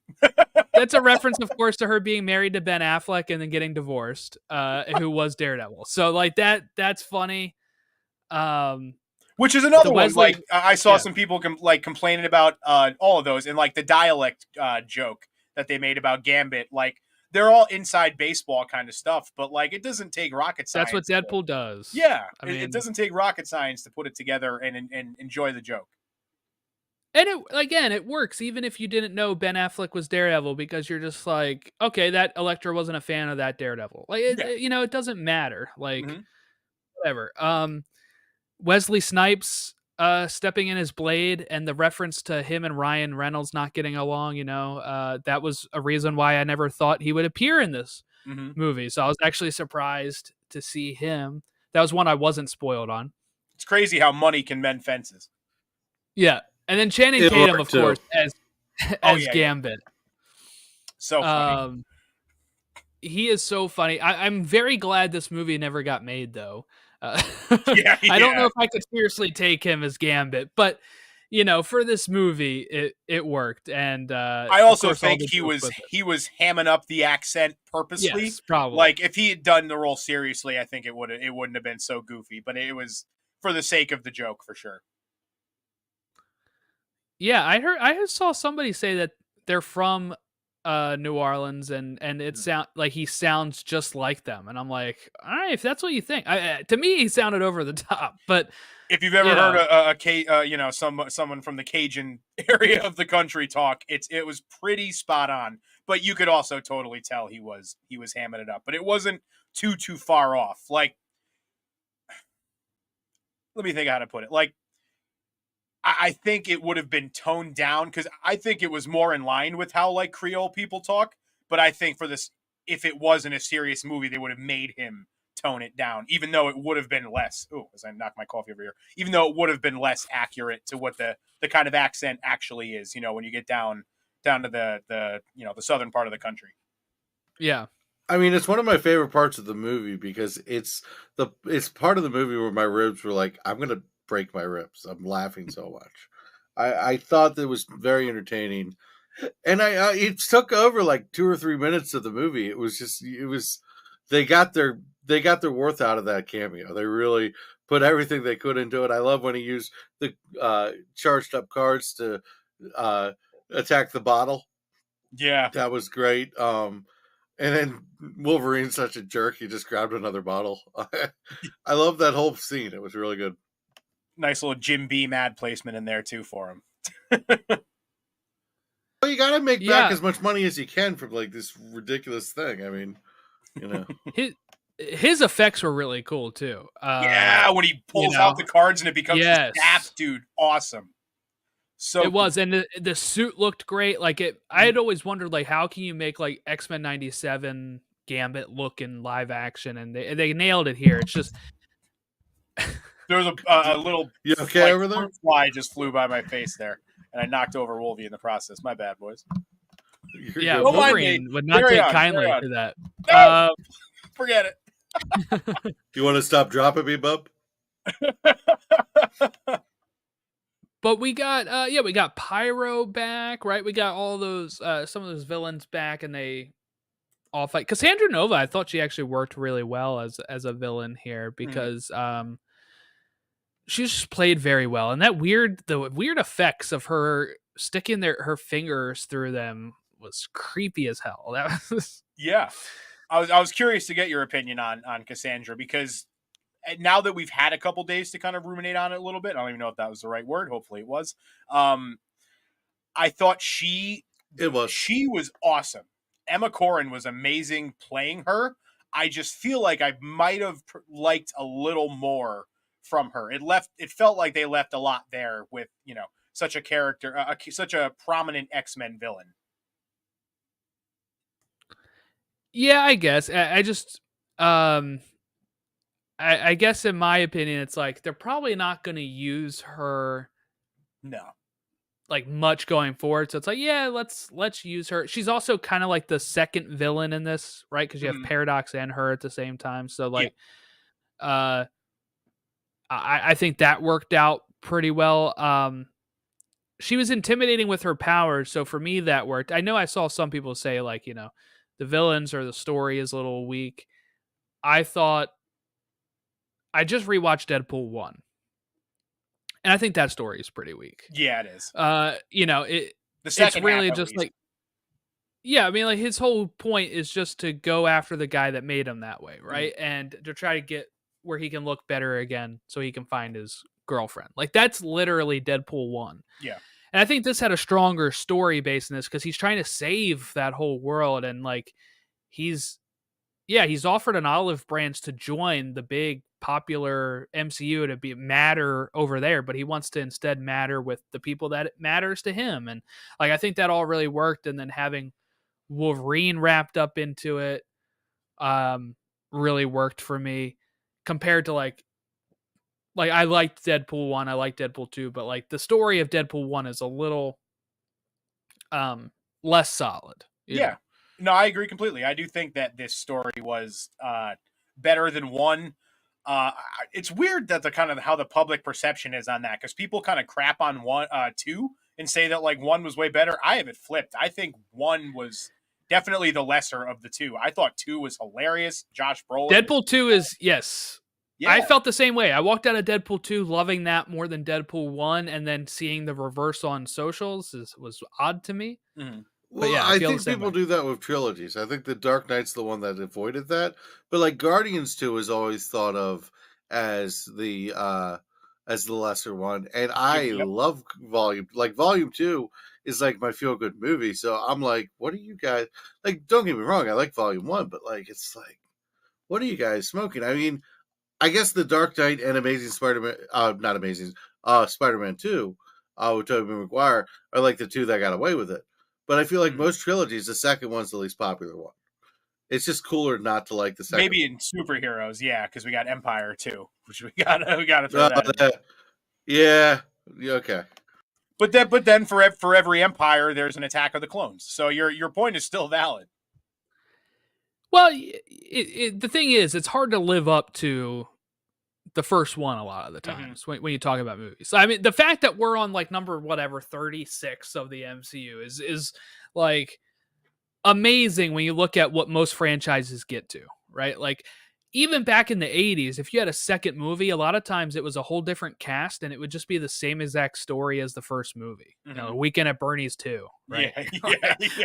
That's a reference, of course, to her being married to Ben Affleck and then getting divorced, who was Daredevil. So, like, that's funny. Which is another one. Wesley, like, I saw some people complaining about all of those, and like the dialect joke that they made about Gambit. Like, they're all inside baseball kind of stuff, but like it doesn't take rocket science. That's what Deadpool does. Yeah, I mean, it doesn't take rocket science to put it together and enjoy the joke. And it works even if you didn't know Ben Affleck was Daredevil, because you're just like, okay, that Elektra wasn't a fan of that Daredevil. Like, it doesn't matter. Like, whatever. Wesley Snipes stepping in his blade, and the reference to him and Ryan Reynolds not getting along, that was a reason why I never thought he would appear in this movie. So I was actually surprised to see him. That was one I wasn't spoiled on. It's crazy how money can mend fences. Yeah. And then Channing Tatum, of course, as Gambit. So funny. He is so funny. I'm very glad this movie never got made, though. I don't know if I could seriously take him as Gambit, but for this movie, it worked. And I also think he was hamming up the accent purposely. Yes, probably. Like, if he had done the role seriously, I think it wouldn't have been so goofy. But it was for the sake of the joke, for sure. Yeah, I saw somebody say that they're from New Orleans, and it sound like he sounds just like them, and I'm like, all right, if that's what you think. To me, he sounded over the top, but if you've ever heard someone from the Cajun area of the country talk, it was pretty spot on. But you could also totally tell he was hamming it up, but it wasn't too far off. Like, let me think how to put it. Like, I think it would have been toned down, because I think it was more in line with how, like, Creole people talk. But I think for this, if it wasn't a serious movie, they would have made him tone it down, even though it would have been less. Oh, as I knock my coffee over here, even though it would have been less accurate to what the kind of accent actually is. When you get down to the southern part of the country. Yeah. I mean, it's one of my favorite parts of the movie, because it's part of the movie where my ribs were like, I'm gonna break my ribs. I'm laughing so much. I thought that was very entertaining, and it took over like 2 or 3 minutes of the movie. They got their worth out of that cameo. They really put everything they could into it. I love when he used the charged up cards to attack the bottle. Yeah, that was great. And then Wolverine's such a jerk. He just grabbed another bottle. I love that whole scene. It was really good. nice little Jim Beam ad placement in there too for him. Well, you gotta make back Yeah. as much money as you can from like this ridiculous thing. I mean, you know. His effects were really cool too. Yeah, when he pulls out the cards and it becomes Yes. the snap, dude, awesome. So it was, and the suit looked great. Like I had always wondered, like, how can you make like X-Men '97 Gambit look in live action, and they nailed it here. It's just there was a little You okay over there? Fly just flew by my face there, and I knocked over Wolvie in the process. My bad, boys. Yeah, Don't mind Wolverine me. would not Carry take on, kindly carry to that. No! Forget it. You want to stop dropping me, bub? But we got we got Pyro back, right? We got all those some of those villains back, and they all fight. Cassandra Nova, I thought she actually worked really well as a villain here because she just played very well, and the weird effects of her sticking her fingers through them was creepy as hell. That was yeah. I was curious to get your opinion on Cassandra, because now that we've had a couple days to kind of ruminate on it a little bit, I don't even know if that was the right word. Hopefully it was. I thought she was awesome. Emma Corrin was amazing playing her. I just feel like I might have liked a little more from her. It felt like they left a lot there with, such a character, such a prominent X-Men villain. Yeah, I guess. I just I guess in my opinion, it's like they're probably not going to use her like much going forward. So it's like, yeah, let's use her. She's also kind of like the second villain in this, right? Because you have Paradox and her at the same time. So like, I think that worked out pretty well. She was intimidating with her powers, so for me that worked. I know I saw some people say like, the villains or the story is a little weak. I thought I just rewatched Deadpool 1. And I think that story is pretty weak. Yeah, it is. It's really just like, yeah, I mean, like his whole point is just to go after the guy that made him that way, right? And to try to get where he can look better again so he can find his girlfriend. Like that's literally Deadpool 1. Yeah. And I think this had a stronger story based in this because he's trying to save that whole world, and like he's offered an olive branch to join the big popular MCU to be matter over there, but he wants to instead matter with the people that it matters to him. And like I think that all really worked, and then having Wolverine wrapped up into it really worked for me compared to like I liked Deadpool 1, I liked Deadpool 2, but like the story of Deadpool 1 is a little less solid. Yeah. No, I agree completely. I do think that this story was better than 1. It's weird that the kind of how the public perception is on that, because people kind of crap on 2 and say that like 1 was way better. I have it flipped. I think 1 was definitely the lesser of the 2. I thought 2 was hilarious. Josh Brolin. Deadpool 2 is yes. Yeah. I felt the same way. I walked out of Deadpool 2 loving that more than Deadpool 1, and then seeing the reverse on socials was odd to me. Mm-hmm. Well, yeah, I think people do that with trilogies. I think the Dark Knight's the one that avoided that. But like Guardians 2 is always thought of as the lesser one. And I love Volume 2 is like my feel good movie. So I'm like, what are you guys like? Don't get me wrong, I like Volume 1, but like it's like, what are you guys smoking? I mean, I guess the Dark Knight and Amazing Spider-Man, not Amazing, Spider-Man 2, with Tobey Maguire are like the 2 that got away with it. But I feel like most trilogies, the second one's the least popular one. It's just cooler not to like the second. Maybe in superheroes, yeah, because we got Empire too, which we gotta throw that. Yeah, okay. But then for every Empire, there's an Attack of the Clones. So your point is still valid. Well, the thing is, it's hard to live up to the first one a lot of the times when you talk about movies. I mean, the fact that we're on like number 36 of the MCU is like amazing when you look at what most franchises get to, right? Like even back in the 80s, if you had a second movie, a lot of times it was a whole different cast and it would just be the same exact story as the first movie. Weekend at Bernie's 2, right? Yeah.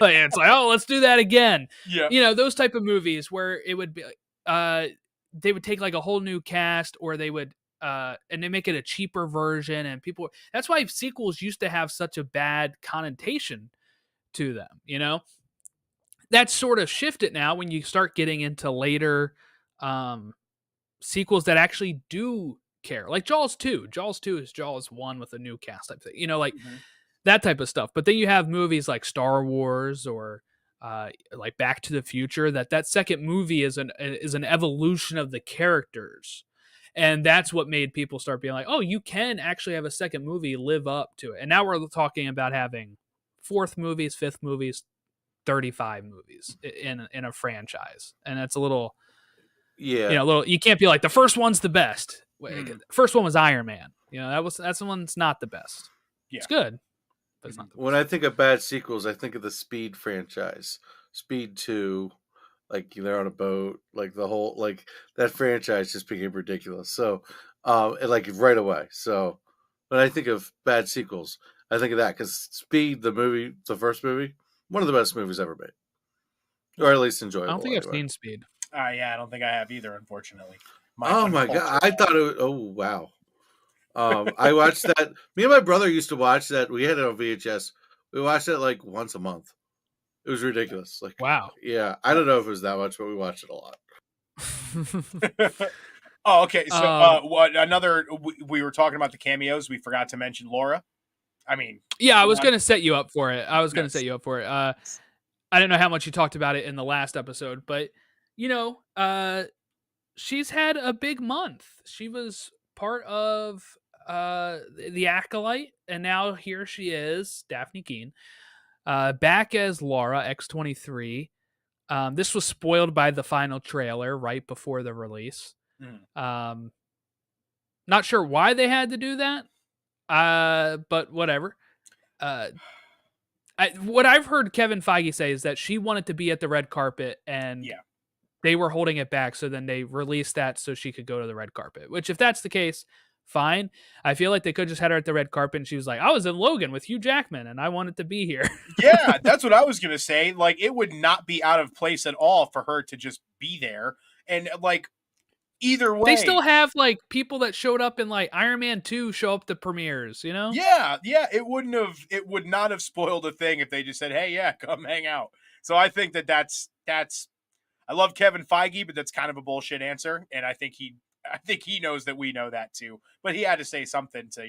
Like, it's like, oh, let's do that again. Yeah. Those type of movies where it would be they would take like a whole new cast, or they would and they make it a cheaper version, and people. That's why sequels used to have such a bad connotation to them. That's sort of shifted now when you start getting into later sequels that actually do care, like Jaws 2. Jaws 2 is Jaws 1 with a new cast type thing, like that type of stuff. But then you have movies like Star Wars or like Back to the Future. That second movie is an evolution of the characters, and that's what made people start being like, oh, you can actually have a second movie live up to it. And now we're talking about having fourth movies, fifth movies, 35 movies in a franchise, and that's a little. Yeah. You can't be like the first one's the best. First one was Iron Man. That's the one that's not the best. Yeah. It's good, but it's not the best. When I think of bad sequels, I think of the Speed franchise. Speed 2, like they're on a boat, like the whole, like that franchise just became ridiculous. So, like right away. So when I think of bad sequels, I think of that because Speed, the movie, the first movie, one of the best movies ever made, or at least enjoyable. I don't think I've seen Speed. Yeah, I don't think I have either, unfortunately. Oh my god! I thought it was, oh wow. I watched that. Me and my brother used to watch that. We had it on VHS. We watched it like once a month. It was ridiculous. Like wow. Yeah, I don't know if it was that much, but we watched it a lot. Oh, okay. So, another? We were talking about the cameos. We forgot to mention Laura. I mean, yeah, I was going to set you up for it. I don't know how much you talked about it in the last episode, but she's had a big month. She was part of the Acolyte, and now here she is, Daphne Keane, back as Laura X-23. This was spoiled by the final trailer right before the release. Not sure why they had to do that, but whatever. What I've heard Kevin Feige say is that she wanted to be at the red carpet, and they were holding it back, so then they released that so she could go to the red carpet, which if that's the case, fine. I feel like they could just had her at the red carpet and she was like, I was in Logan with Hugh Jackman and I wanted to be here. Yeah, that's what I was going to say. Like, it would not be out of place at all for her to just be there. And like, either way. They still have like people that showed up in like Iron Man 2 show up to premieres, Yeah, it would not have spoiled a thing if they just said, hey, yeah, come hang out. So I think that's I love Kevin Feige, but that's kind of a bullshit answer, and I think he knows that we know that too. But he had to say something to,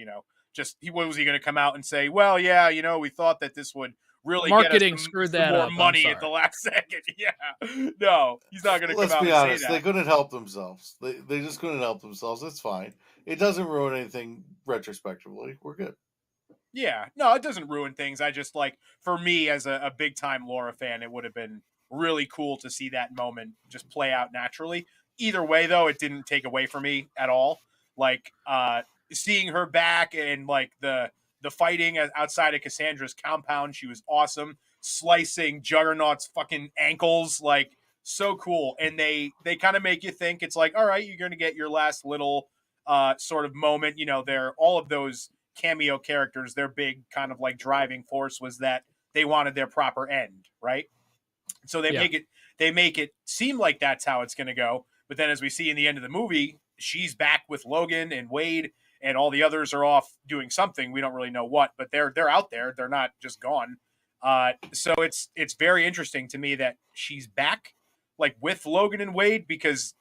what was he going to come out and say? Well, yeah, we thought that this would really marketing get us screwed some that more up. money at the last second. Yeah, no, he's not going to come out be and honest, say that. They couldn't help themselves. They just couldn't help themselves. It's fine. It doesn't ruin anything retrospectively. We're good. Yeah, no, it doesn't ruin things. I just for me as a big time Laura fan, it would have been really cool to see that moment just play out naturally. Either way, though, it didn't take away from me at all. Seeing her back and the fighting outside of Cassandra's compound, she was awesome. Slicing Juggernaut's fucking ankles, so cool. And they kind of make you think it's like, all right, you're going to get your last little sort of moment. They're all of those cameo characters. Their big kind of driving force was that they wanted their proper end, right? So they make it seem like that's how it's going to go. But then as we see in the end of the movie, she's back with Logan and Wade, and all the others are off doing something. We don't really know what, but they're out there. They're not just gone. So it's very interesting to me that she's back with Logan and Wade, because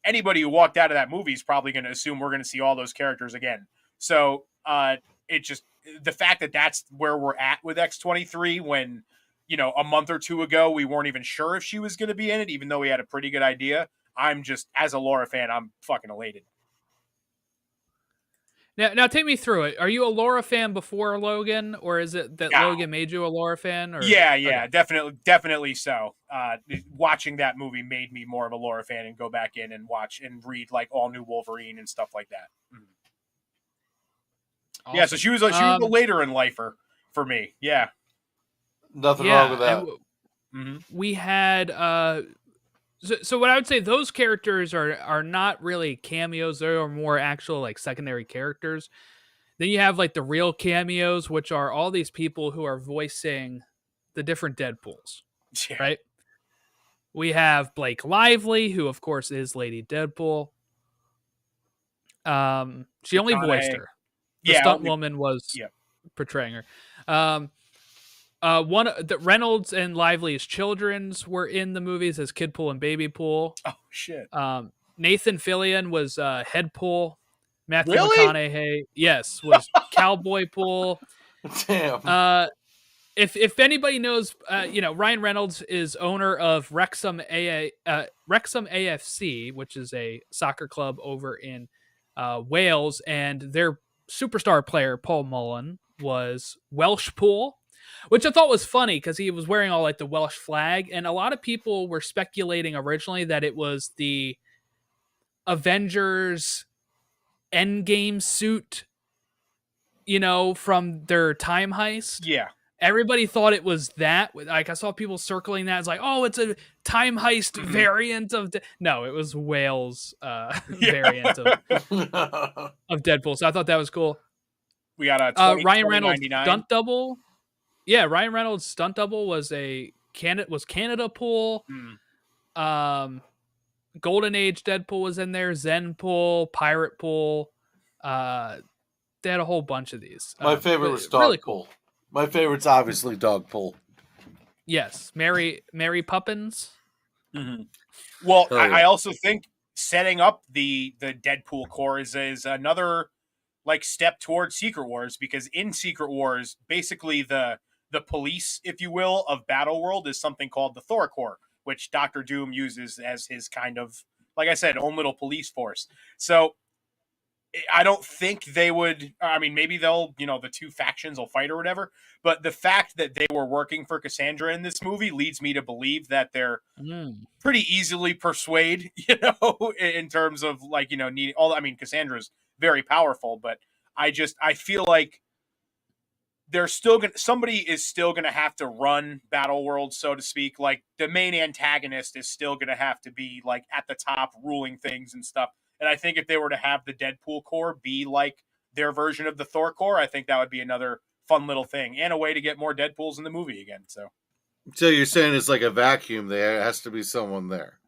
anybody who walked out of that movie is probably going to assume we're going to see all those characters again. So it just, the fact that that's where we're at with X-23 when, a month or two ago, we weren't even sure if she was going to be in it, even though we had a pretty good idea. I'm just, as a Laura fan, I'm fucking elated. Now take me through it. Are you a Laura fan before Logan, or is it that Logan made you a Laura fan? Or? Yeah, Okay. definitely so. Watching that movie made me more of a Laura fan and go back in and watch and read all new Wolverine and stuff like that. Mm-hmm. Awesome. Yeah, so she was a later in lifer for me. Yeah. Nothing wrong with that. We had so what I would say, those characters are not really cameos. They are more actual secondary characters. Then you have the real cameos, which are all these people who are voicing the different Deadpools. Yeah. Right? We have Blake Lively, who of course is Lady Deadpool. She only voiced McConaughey. her. The Yeah, stunt woman was yeah. portraying her. The Reynolds and Lively's children's were in the movies as Kidpool and Babypool. Oh shit! Nathan Fillion was Headpool. Matthew Really? McConaughey, yes, was Cowboy Pool. Damn. If anybody knows, Ryan Reynolds is owner of Wrexham AFC, which is a soccer club over in Wales, and their superstar player Paul Mullen was Welsh Pool, which I thought was funny because he was wearing all like the Welsh flag, and a lot of people were speculating originally that it was the Avengers Endgame suit, from their time heist. Yeah. Everybody thought it was that. Like I saw people circling that. It's like, oh, it's a time heist variant of. No, it was Wales variant of Deadpool. So I thought that was cool. We got a Ryan Reynolds stunt double. Yeah, Ryan Reynolds stunt double was Canada Pool. Golden Age Deadpool was in there. Zen Pool, Pirate Pool. They had a whole bunch of these. My favorite was Dog really Pool. My favorite's obviously Dog Pool. Yes, Mary Poppins. Mm-hmm. Well, Oh, yeah. I also think setting up the Deadpool core is another like step towards Secret Wars, because in Secret Wars, basically the police, if you will, of Battle World is something called the Thor Corps, which Doctor Doom uses as his kind of, like I said, own little police force. So I don't think they would. I mean, maybe they'll, the two factions will fight or whatever. But the fact that they were working for Cassandra in this movie leads me to believe that they're pretty easily persuade, in terms of like, needing all. I mean, Cassandra's very powerful, but I feel like somebody is still gonna have to run Battle World, so to speak. Like the main antagonist is still gonna have to be like at the top, ruling things and stuff. And I think if they were to have the Deadpool Corps be like their version of the Thor Corps, I think that would be another fun little thing and a way to get more Deadpools in the movie again. So you're saying it's like a vacuum. There has to be someone there.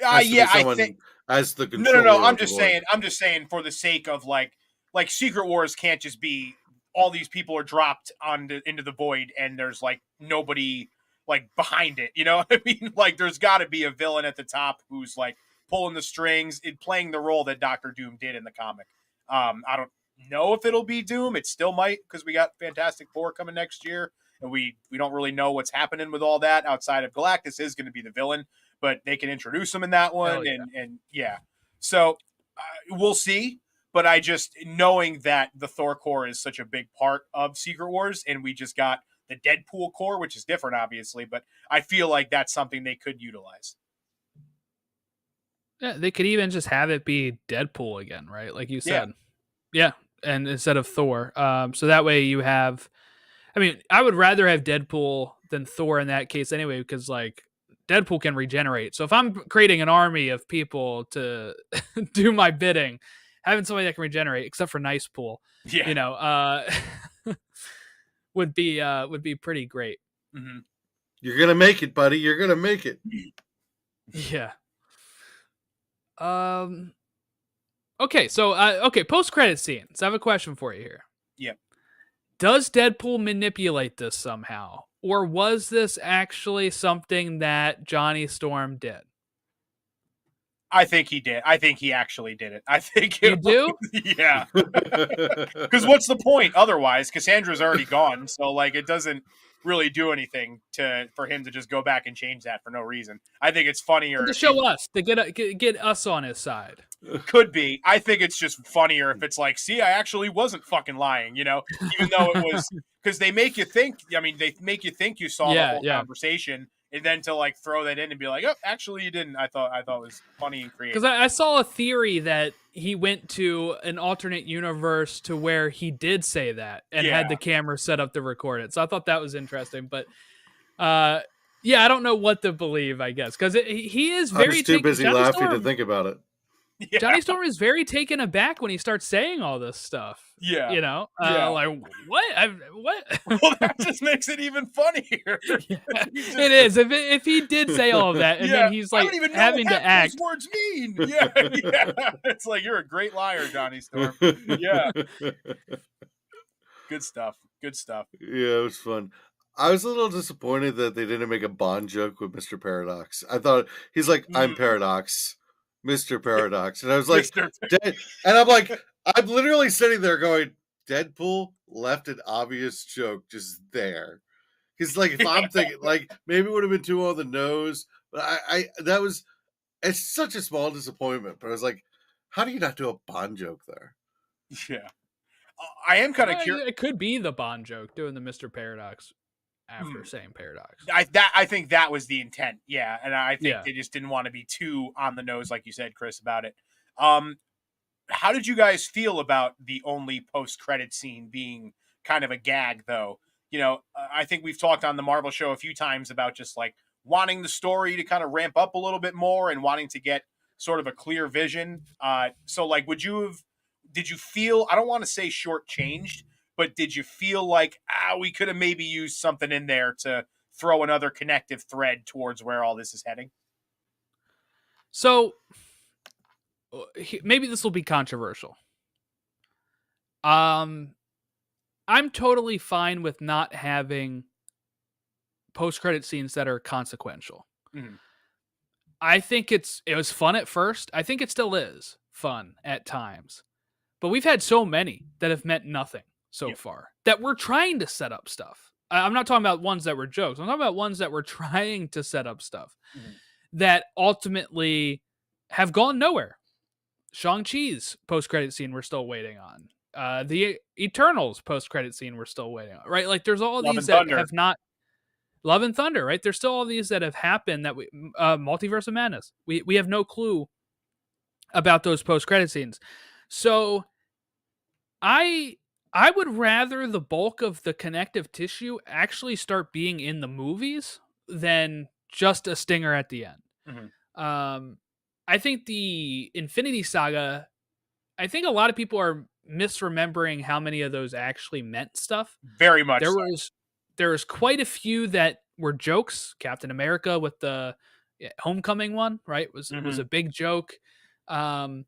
Yeah, I think as the no. I'm just saying for the sake of like Secret Wars can't just be all these people are dropped into the void and there's like nobody like behind it. You know what I mean? Like there's got to be a villain at the top who's like pulling the strings, playing the role that Doctor Doom did in the comic. I don't know if it'll be Doom. It still might, because we got Fantastic Four coming next year, and we don't really know what's happening with all that outside of Galactus is going to be the villain, but they can introduce him in that one. And yeah. So we'll see. But I just, knowing that the Thor Corps is such a big part of Secret Wars, and we just got the Deadpool Corps, which is different, obviously, but I feel like that's something they could utilize. Yeah, they could even just have it be Deadpool again, right? Like you said. Yeah. And instead of Thor. So that way you have, I mean, I would rather have Deadpool than Thor in that case anyway, because like Deadpool can regenerate. So if I'm creating an army of people to do my bidding, having somebody that can regenerate, except for Nice Pool, would be pretty great. Mm-hmm. You're gonna make it, buddy. You're gonna make it. Yeah. Okay, so post-credit scenes. I have a question for you here. Yep. Does Deadpool manipulate this somehow? Or was this actually something that Johnny Storm did? I think he did. I think he actually did it. I think you do? Yeah. Because what's the point otherwise? Cassandra's already gone, so like it doesn't really do anything for him to just go back and change that for no reason. I think it's funnier to show us, to get us on his side. Could be. I think it's just funnier if it's like, see, I actually wasn't fucking lying, even though it was, because they make you think. I mean, they make you think you saw the whole conversation. And then to like throw that in and be like, oh, actually you didn't. I thought it was funny and creative. Because I saw a theory that he went to an alternate universe to where he did say that and had the camera set up to record it. So I thought that was interesting. But I don't know what to believe, I guess. Because he is very... I'm just too busy laughing to think about it. Yeah. Johnny Storm is very taken aback when he starts saying all this stuff. Yeah. You know, Yeah. like what? What? Well, that just makes it even funnier. Yeah, He's just, it is. If he did say all of that, and yeah, then he's I like don't even know what having half to those act. words mean. Yeah, yeah. It's like you're a great liar, Johnny Storm. Yeah, good stuff. Good stuff. Yeah, it was fun. I was a little disappointed that they didn't make a Bond joke with Mr. Paradox. I thought he's like, I'm Paradox, Mr. Paradox. And I was like, Mr. and I'm like, I'm literally sitting there going, Deadpool left an obvious joke just there. Because like if I'm thinking like maybe it would have been too on the nose, but I that was it's such a small disappointment. But I was like, how do you not do a Bond joke there? Yeah, I am kind of curious. It could be the Bond joke doing the Mr. Paradox after saying Paradox. I think that was the intent. Yeah, and I think Yeah. they just didn't want to be too on the nose, like you said, Chris, about it. How did you guys feel about the only post-credit scene being kind of a gag, though? You know, I think we've talked on the Marvel show a few times about just like wanting the story to kind of ramp up a little bit more and wanting to get sort of a clear vision. So, like, did you feel, I don't want to say shortchanged, but did you feel like, we could have maybe used something in there to throw another connective thread towards where all this is heading? So maybe this will be controversial. I'm totally fine with not having post-credit scenes that are consequential. Mhm. I think it was fun at first. I think it still is fun at times. But we've had so many that have meant nothing so far that we're trying to set up stuff. I'm not talking about ones that were jokes. I'm talking about ones that were trying to set up stuff that ultimately have gone nowhere. Shang-Chi's post-credit scene we're still waiting on. The Eternals post-credit scene we're still waiting on. Right? Like there's all Love these and that Thunder. have not Love and Thunder, right? There's still all these that have happened that we Multiverse of Madness. We have no clue about those post-credit scenes. So I would rather the bulk of the connective tissue actually start being in the movies than just a stinger at the end. I think the Infinity Saga, I think a lot of people are misremembering how many of those actually meant stuff. Very much. There was quite a few that were jokes. Captain America with the Homecoming one, right, was a big joke. The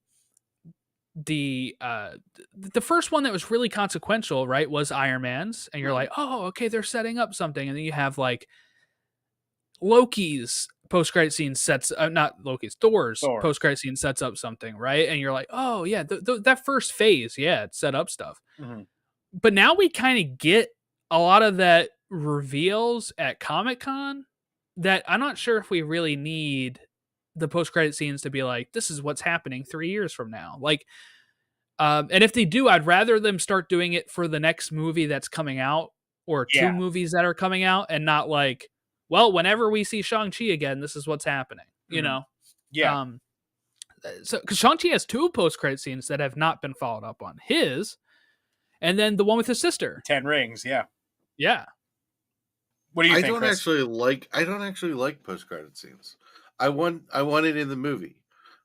first one that was really consequential, right, was Iron Man's, and you're like, oh, okay, they're setting up something, and then you have like Loki's post-credit scene sets, not Loki's, Thor's post-credit scene sets up something, right, and you're like, oh yeah, that first phase, yeah, it set up stuff, but now we kind of get a lot of that reveals at Comic-Con that I'm not sure if we really need the post-credit scenes to be like, this is what's happening 3 years from now. Like, and if they do, I'd rather them start doing it for the next movie that's coming out or two movies that are coming out and not like, well, whenever we see Shang-Chi again, this is what's happening, you know? Yeah. So, because Shang-Chi has 2 post-credit scenes that have not been followed up on. His, and then the one with his sister. 10 Rings, yeah. Yeah. What do you think, I don't Chris? actually like post-credit scenes. I want it in the movie.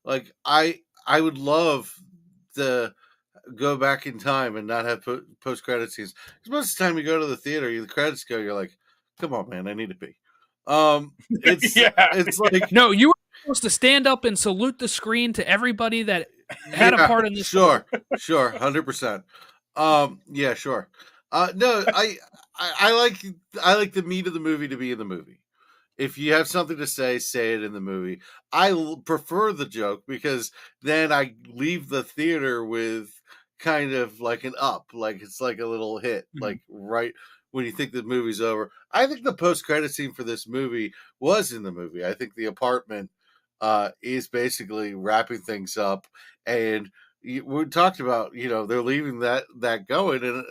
Like I would love to go back in time and not have post-credit scenes. Because most of the time you go to the theater, the credits go, you're like, come on, man, I need to pee. It's like, no, you were supposed to stand up and salute the screen to everybody that had a part in this. Sure, 100%. Yeah, sure. No, I like the meat of the movie to be in the movie. If you have something to say it in the movie. I prefer the joke because then I leave the theater with kind of like an up, like it's like a little hit, like right when you think the movie's over. I think the post-credit scene for this movie was in the movie. I think the apartment is basically wrapping things up, and we talked about, they're leaving that going,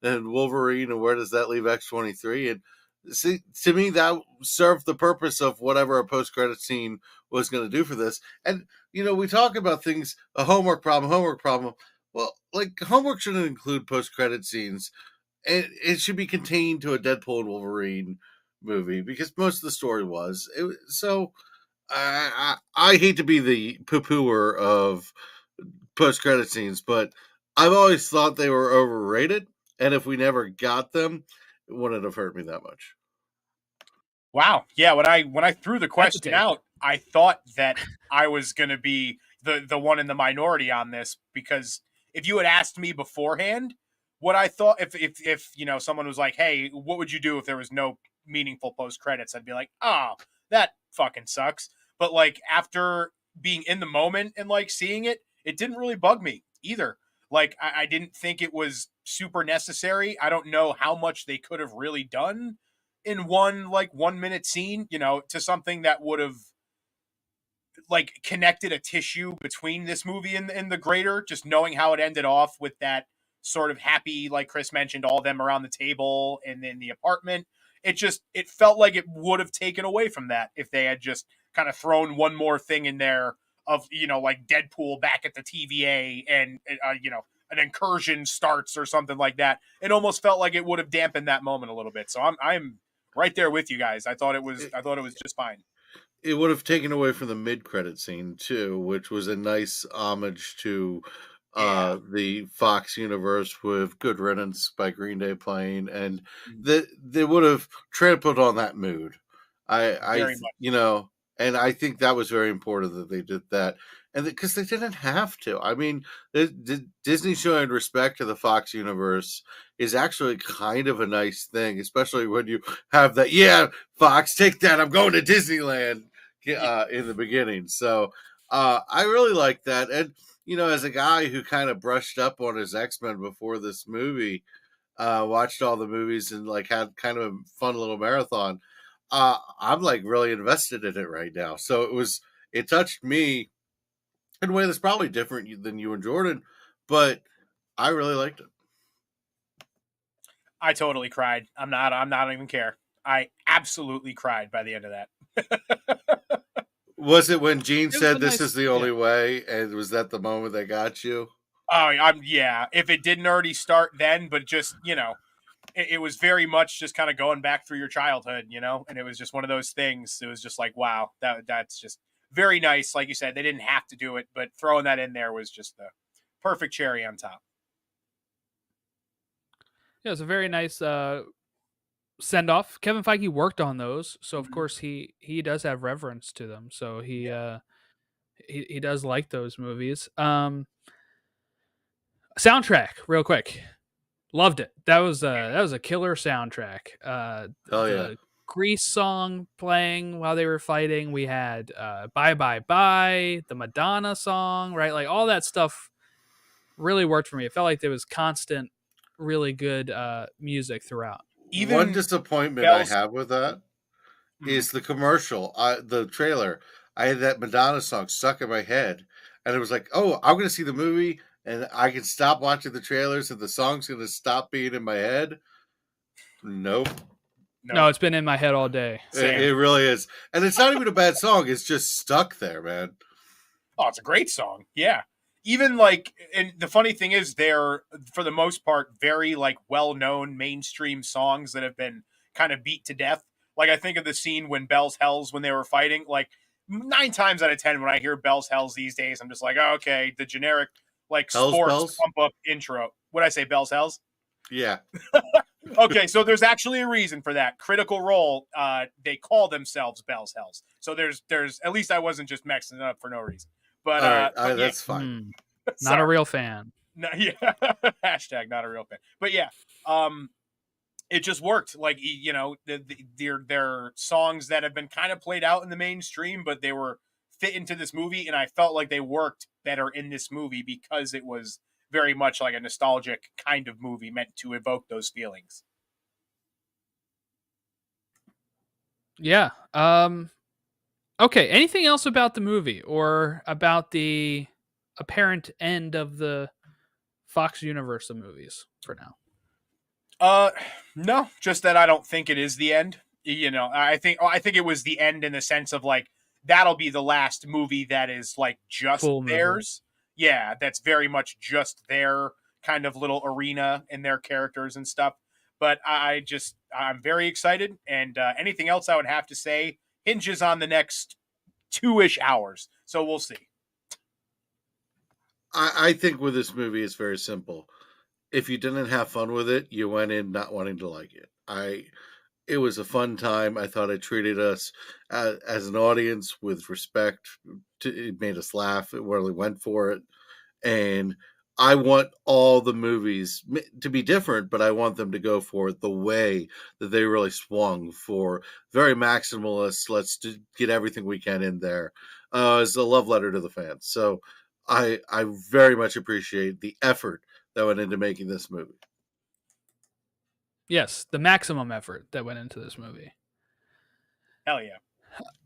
and Wolverine, and where does that leave X-23? And see, to me, that served the purpose of whatever a post-credit scene was going to do for this. And, we talk about things, a homework problem. Well, like, homework shouldn't include post-credit scenes. It should be contained to a Deadpool and Wolverine movie because most of the story was. So I hate to be the poo-pooer of post-credit scenes, but I've always thought they were overrated, and if we never got them, it wouldn't have hurt me that much. Wow. Yeah, when I threw the That's a question take. out, I thought that I was going to be the one in the minority on this, because if you had asked me beforehand what I thought, if someone was like, "Hey, what would you do if there was no meaningful post credits?" I'd be like, "Oh, that fucking sucks." But like after being in the moment and like seeing it, it didn't really bug me either. Like I didn't think it was super necessary. I don't know how much they could have really done in one like 1 minute scene, to something that would have like connected a tissue between this movie and the greater, just knowing how it ended off with that sort of happy, like Chris mentioned, all of them around the table and in the apartment. It felt like it would have taken away from that if they had just kind of thrown one more thing in there of, like Deadpool back at the TVA and, an incursion starts or something like that. It almost felt like it would have dampened that moment a little bit. So I'm right there with you guys. I thought it was just fine. It would have taken away from the mid-credit scene too, which was a nice homage to Yeah. the Fox universe with "Good Riddance" by Green Day playing, and Mm. they would have trampled on that mood. Very much. And I think that was very important that they did that, and because they didn't have to. I mean, Disney showing respect to the Fox universe is actually kind of a nice thing, especially when you have that. Yeah, Fox, take that. I'm going to Disneyland Yeah. in the beginning. So I really like that. And, as a guy who kind of brushed up on his X-Men before this movie, watched all the movies and like had kind of a fun little marathon, I'm like really invested in it right now. So it touched me in a way that's probably different than you and Jordan, but I really liked it. I totally cried. I'm not even care. I absolutely cried by the end of that. Was it when Gene It was a said this nice, is the yeah. only way? And was that the moment that got you? Oh, yeah. If it didn't already start then, but just it was very much just kind of going back through your childhood, and it was just one of those things. It was just like, wow, that's just very nice. Like you said, they didn't have to do it, but throwing that in there was just the perfect cherry on top. Yeah, it was a very nice send off. Kevin Feige worked on those, so of Mhm. course he does have reverence to them. So Yeah. he does like those movies. Soundtrack, real quick, loved it. That was a killer soundtrack. Oh yeah. The Grease song playing while they were fighting. We had Bye Bye Bye, the Madonna song, right? Like all that stuff really worked for me. It felt like there was constant, really good music throughout. One Even disappointment I Bell's. have with that Mhm. is the commercial, the trailer. I had that Madonna song stuck in my head, and it was like, oh, I'm going to see the movie, and I can stop watching the trailers, and the song's going to stop being in my head. Nope, No, Nope. it's been in my head all day. Same. it really is, and it's not even a bad song. It's just stuck there, man. Oh, it's a great song. Yeah. Even like, and the funny thing is, they're for the most part very like well-known mainstream songs that have been kind of beat to death. Like I think of the scene when Bell's Hells when they were fighting. Like 9 times out of 10, when I hear Bell's Hells these days, I'm just like, oh, okay, the generic like Hell's sports bells. pump up intro. What I say, Bell's Hells? Yeah. Okay, so there's actually a reason for that. Critical Role, they call themselves Bell's Hells. So there's at least I wasn't just messing it up for no reason. But All right. yeah, That's fine. Hmm. Not a sorry. real fan. No, yeah. Hashtag not a real fan. But yeah, um, it just worked. Like they're songs that have been kind of played out in the mainstream, but they were fit into this movie, and I felt like they worked better in this movie because it was very much like a nostalgic kind of movie meant to evoke those feelings. Yeah. Okay. Anything else about the movie or about the apparent end of the Fox universe of movies for now? Uh, no, just that I don't think it is the end. I think it was the end in the sense of like that'll be the last movie that is like just Full movie. theirs. Yeah, that's very much just their kind of little arena and their characters and stuff. But I'm very excited, and anything else I would have to say hinges on the next 2-ish hours. So we'll see. I think with this movie, it's very simple. If you didn't have fun with it, you went in not wanting to like it. It was a fun time. I thought it treated us as an audience with respect. It made us laugh. It really went for it. And I want all the movies to be different, but I want them to go for it the way that they really swung for. Very maximalist. Let's get everything we can in there. It's a love letter to the fans. So I very much appreciate the effort that went into making this movie. Yes, the maximum effort that went into this movie. Hell yeah.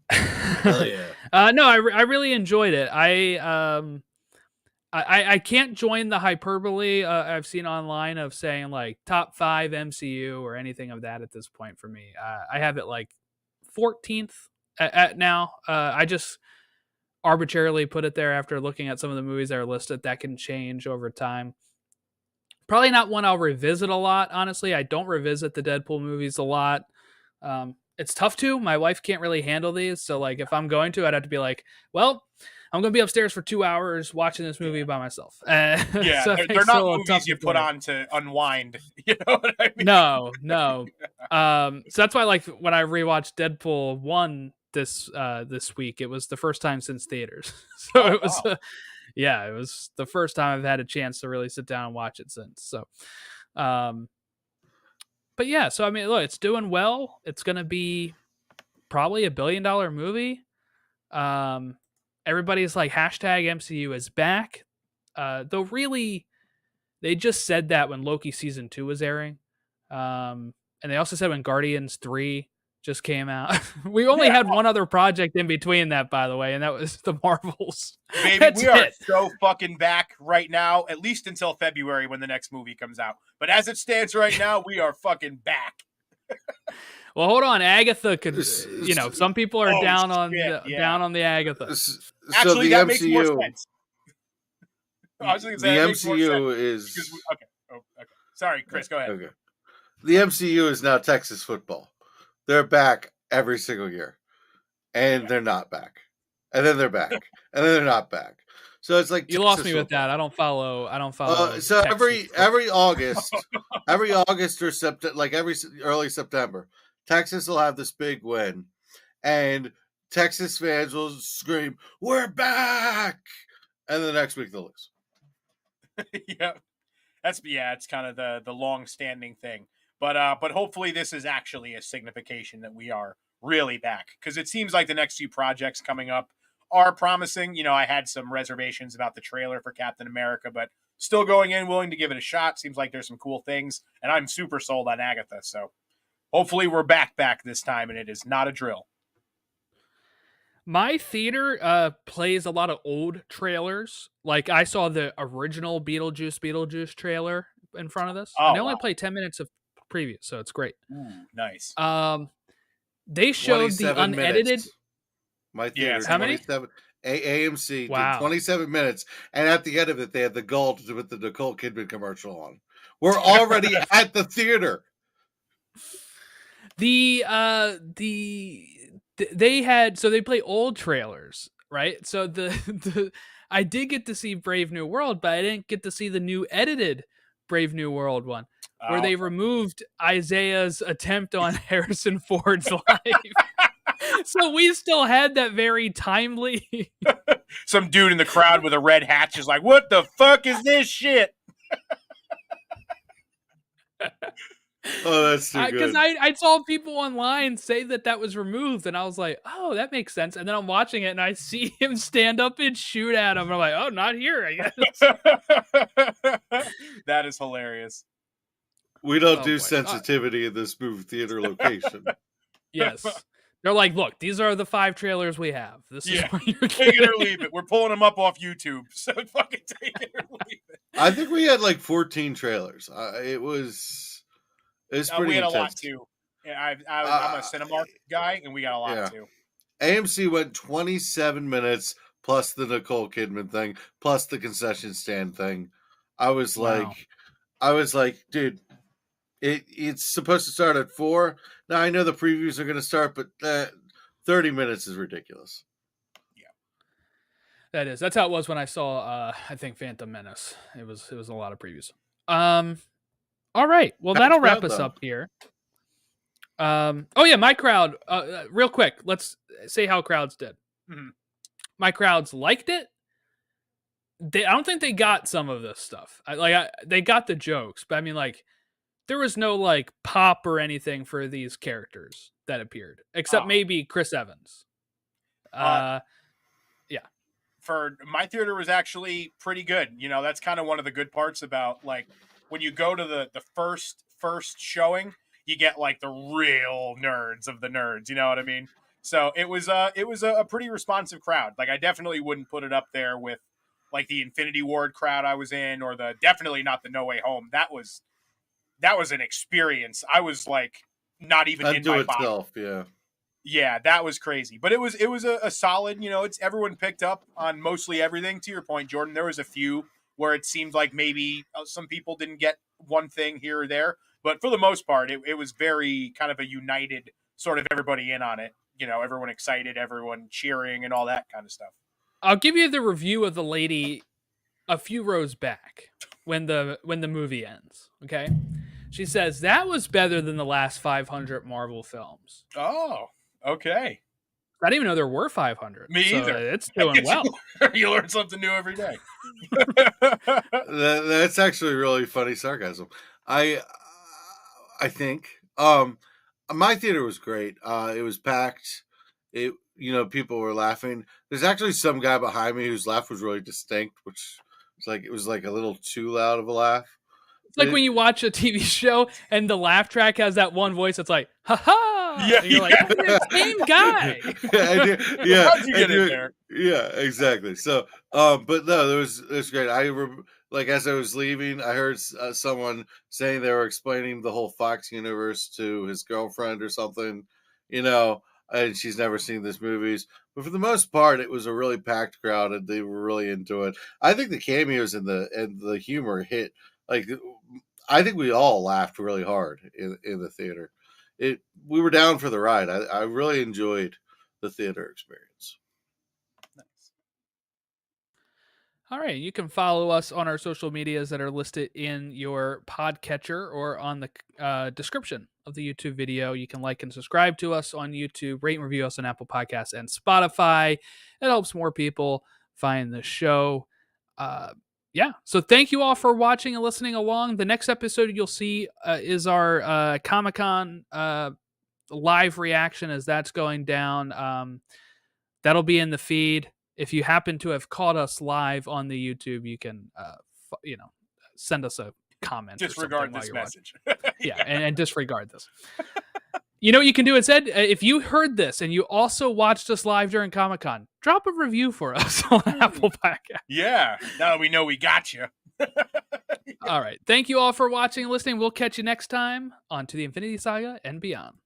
Hell yeah. No, I really enjoyed it. I can't join the hyperbole I've seen online of saying like top 5 MCU or anything of that at this point for me. I have it like 14th at now. I just arbitrarily put it there after looking at some of the movies that are listed. That can change over time. Probably not one I'll revisit a lot, honestly. I don't revisit the Deadpool movies a lot. It's tough to. My wife can't really handle these. So, like, if I'm going to, I'd have to be like, well, I'm going to be upstairs for 2 hours watching this movie by myself. Yeah, so they're not movies you put on to unwind. You know what I mean? No. So that's why, like, when I rewatched Deadpool 1 this week, it was the first time since theaters. So it was... Wow. Yeah, it was the first time I've had a chance to really sit down and watch it since. So, but yeah, so I mean, look, it's doing well. It's going to be probably $1 billion movie. Everybody's like hashtag MCU is back. Though really, they just said that when Loki season 2 was airing. And they also said when Guardians 3 just came out. We only had one other project in between that, by the way, and that was the Marvels. Baby, we are so fucking back right now, at least until February when the next movie comes out. But as it stands right now, we are fucking back. Well, hold on. Agatha could, some people are down on the Agatha. Actually, the that MCU, makes more sense. I was going to say the MCU is... okay. Sorry, Chris, go ahead. Okay. The MCU is now Texas football. They're back every single year. And they're not back. And then they're back. And then they're not back. So it's like you lost me with that. I don't follow. So every August, or September, like every early September, Texas will have this big win, and Texas fans will scream, "We're back!" And the next week they'll lose. Yeah, it's kind of the long-standing thing. But hopefully this is actually a signification that we are really back, because it seems like the next few projects coming up are promising. You know, I had some reservations about the trailer for Captain America, but still going in, willing to give it a shot. Seems like there's some cool things, and I'm super sold on Agatha. So hopefully we're back this time, and it is not a drill. My theater plays a lot of old trailers. Like I saw the original Beetlejuice trailer in front of this. Oh, and they only play 10 minutes of preview, so it's great. Ooh, nice. They showed the unedited. Minutes. My theater, how many? AMC Wow. did 27 minutes, and at the end of it, they had the gall to put the Nicole Kidman commercial on. We're already at the theater. They play old trailers, right? So I did get to see Brave New World, but I didn't get to see the new edited Brave New World one, where they removed Isaiah's attempt on Harrison Ford's life. So we still had that very timely. Some dude in the crowd with a red hatch is like, "What the fuck is this shit?" Oh, that's too good. Because I saw people online say that was removed, and I was like, "Oh, that makes sense." And then I'm watching it, and I see him stand up and shoot at him. And I'm like, "Oh, not here, I guess." That is hilarious. We don't do sensitivity in this movie theater location. Yes. They're like, "Look, these are the 5 trailers we have. This is what you're take it or leave it. We're pulling them up off YouTube, so fucking take it or leave it." I think we had like 14 trailers. It was pretty we had intense. a lot too. Yeah, I'm a Cinemark guy, and we got a lot too. AMC went 27 minutes plus the Nicole Kidman thing, plus the concession stand thing. I was like, dude, it's supposed to start at 4. Now I know the previews are going to start, but 30 minutes is ridiculous. That's how it was when I saw I think Phantom Menace. It was a lot of previews. All right. Well, Packed that'll wrap crowd, us though. up here. Oh yeah, my crowd. Real quick, let's say how crowds did. Mhm. My crowds liked it. I don't think they got some of this stuff. They got the jokes, but I mean, like, there was no like pop or anything for these characters that appeared, except Oh. maybe Chris Evans. Yeah. For my theater was actually pretty good. You know, that's kind of one of the good parts about like when you go to the first showing, you get like the real nerds of the nerds. You know what I mean? So it was a pretty responsive crowd. Like I definitely wouldn't put it up there with like the Infinity Ward crowd I was in, or definitely not the No Way Home. That was an experience. I was like not even in Unto my body. itself, yeah. Yeah, that was crazy. But it was a solid, you know, it's everyone picked up on mostly everything. To your point, Jordan, there was a few where it seemed like maybe some people didn't get one thing here or there, but for the most part, it was very kind of a united sort of everybody in on it. You know, everyone excited, everyone cheering, and all that kind of stuff. I'll give you the review of the lady a few rows back when the movie ends. Okay, she says that was better than the last 500 Marvel films. Oh, okay. I didn't even know there were 500. Me either. It's doing well. You learn something new every day. That's actually really funny sarcasm. I think my theater was great. It was packed. People were laughing. There's actually some guy behind me whose laugh was really distinct, which was like a little too loud of a laugh. It's like when you watch a TV show and the laugh track has that one voice that's like, ha ha. Yeah, and you're like, that's the same guy. How'd you get in there? Yeah, exactly. So, but no, it was great. As I was leaving, I heard someone saying they were explaining the whole Fox universe to his girlfriend or something, and she's never seen these movies. But for the most part, it was a really packed crowd, and they were really into it. I think the cameos and the humor hit. Like, I think we all laughed really hard in the theater. We were down for the ride. I really enjoyed the theater experience. All right. You can follow us on our social medias that are listed in your podcatcher or on the description of the YouTube video. You can like and subscribe to us on YouTube, rate and review us on Apple Podcasts and Spotify. It helps more people find the show. Yeah. So thank you all for watching and listening along. The next episode you'll see is our Comic-Con live reaction as that's going down. That'll be in the feed. If you happen to have caught us live on the YouTube, you can, send us a comment. Disregard this message. Yeah, and disregard this. You know what you can do instead? If you heard this and you also watched us live during Comic-Con, drop a review for us on Apple Podcast. Yeah, now that we know we got you. All right. Thank you all for watching and listening. We'll catch you next time on To the Infinity Saga and beyond.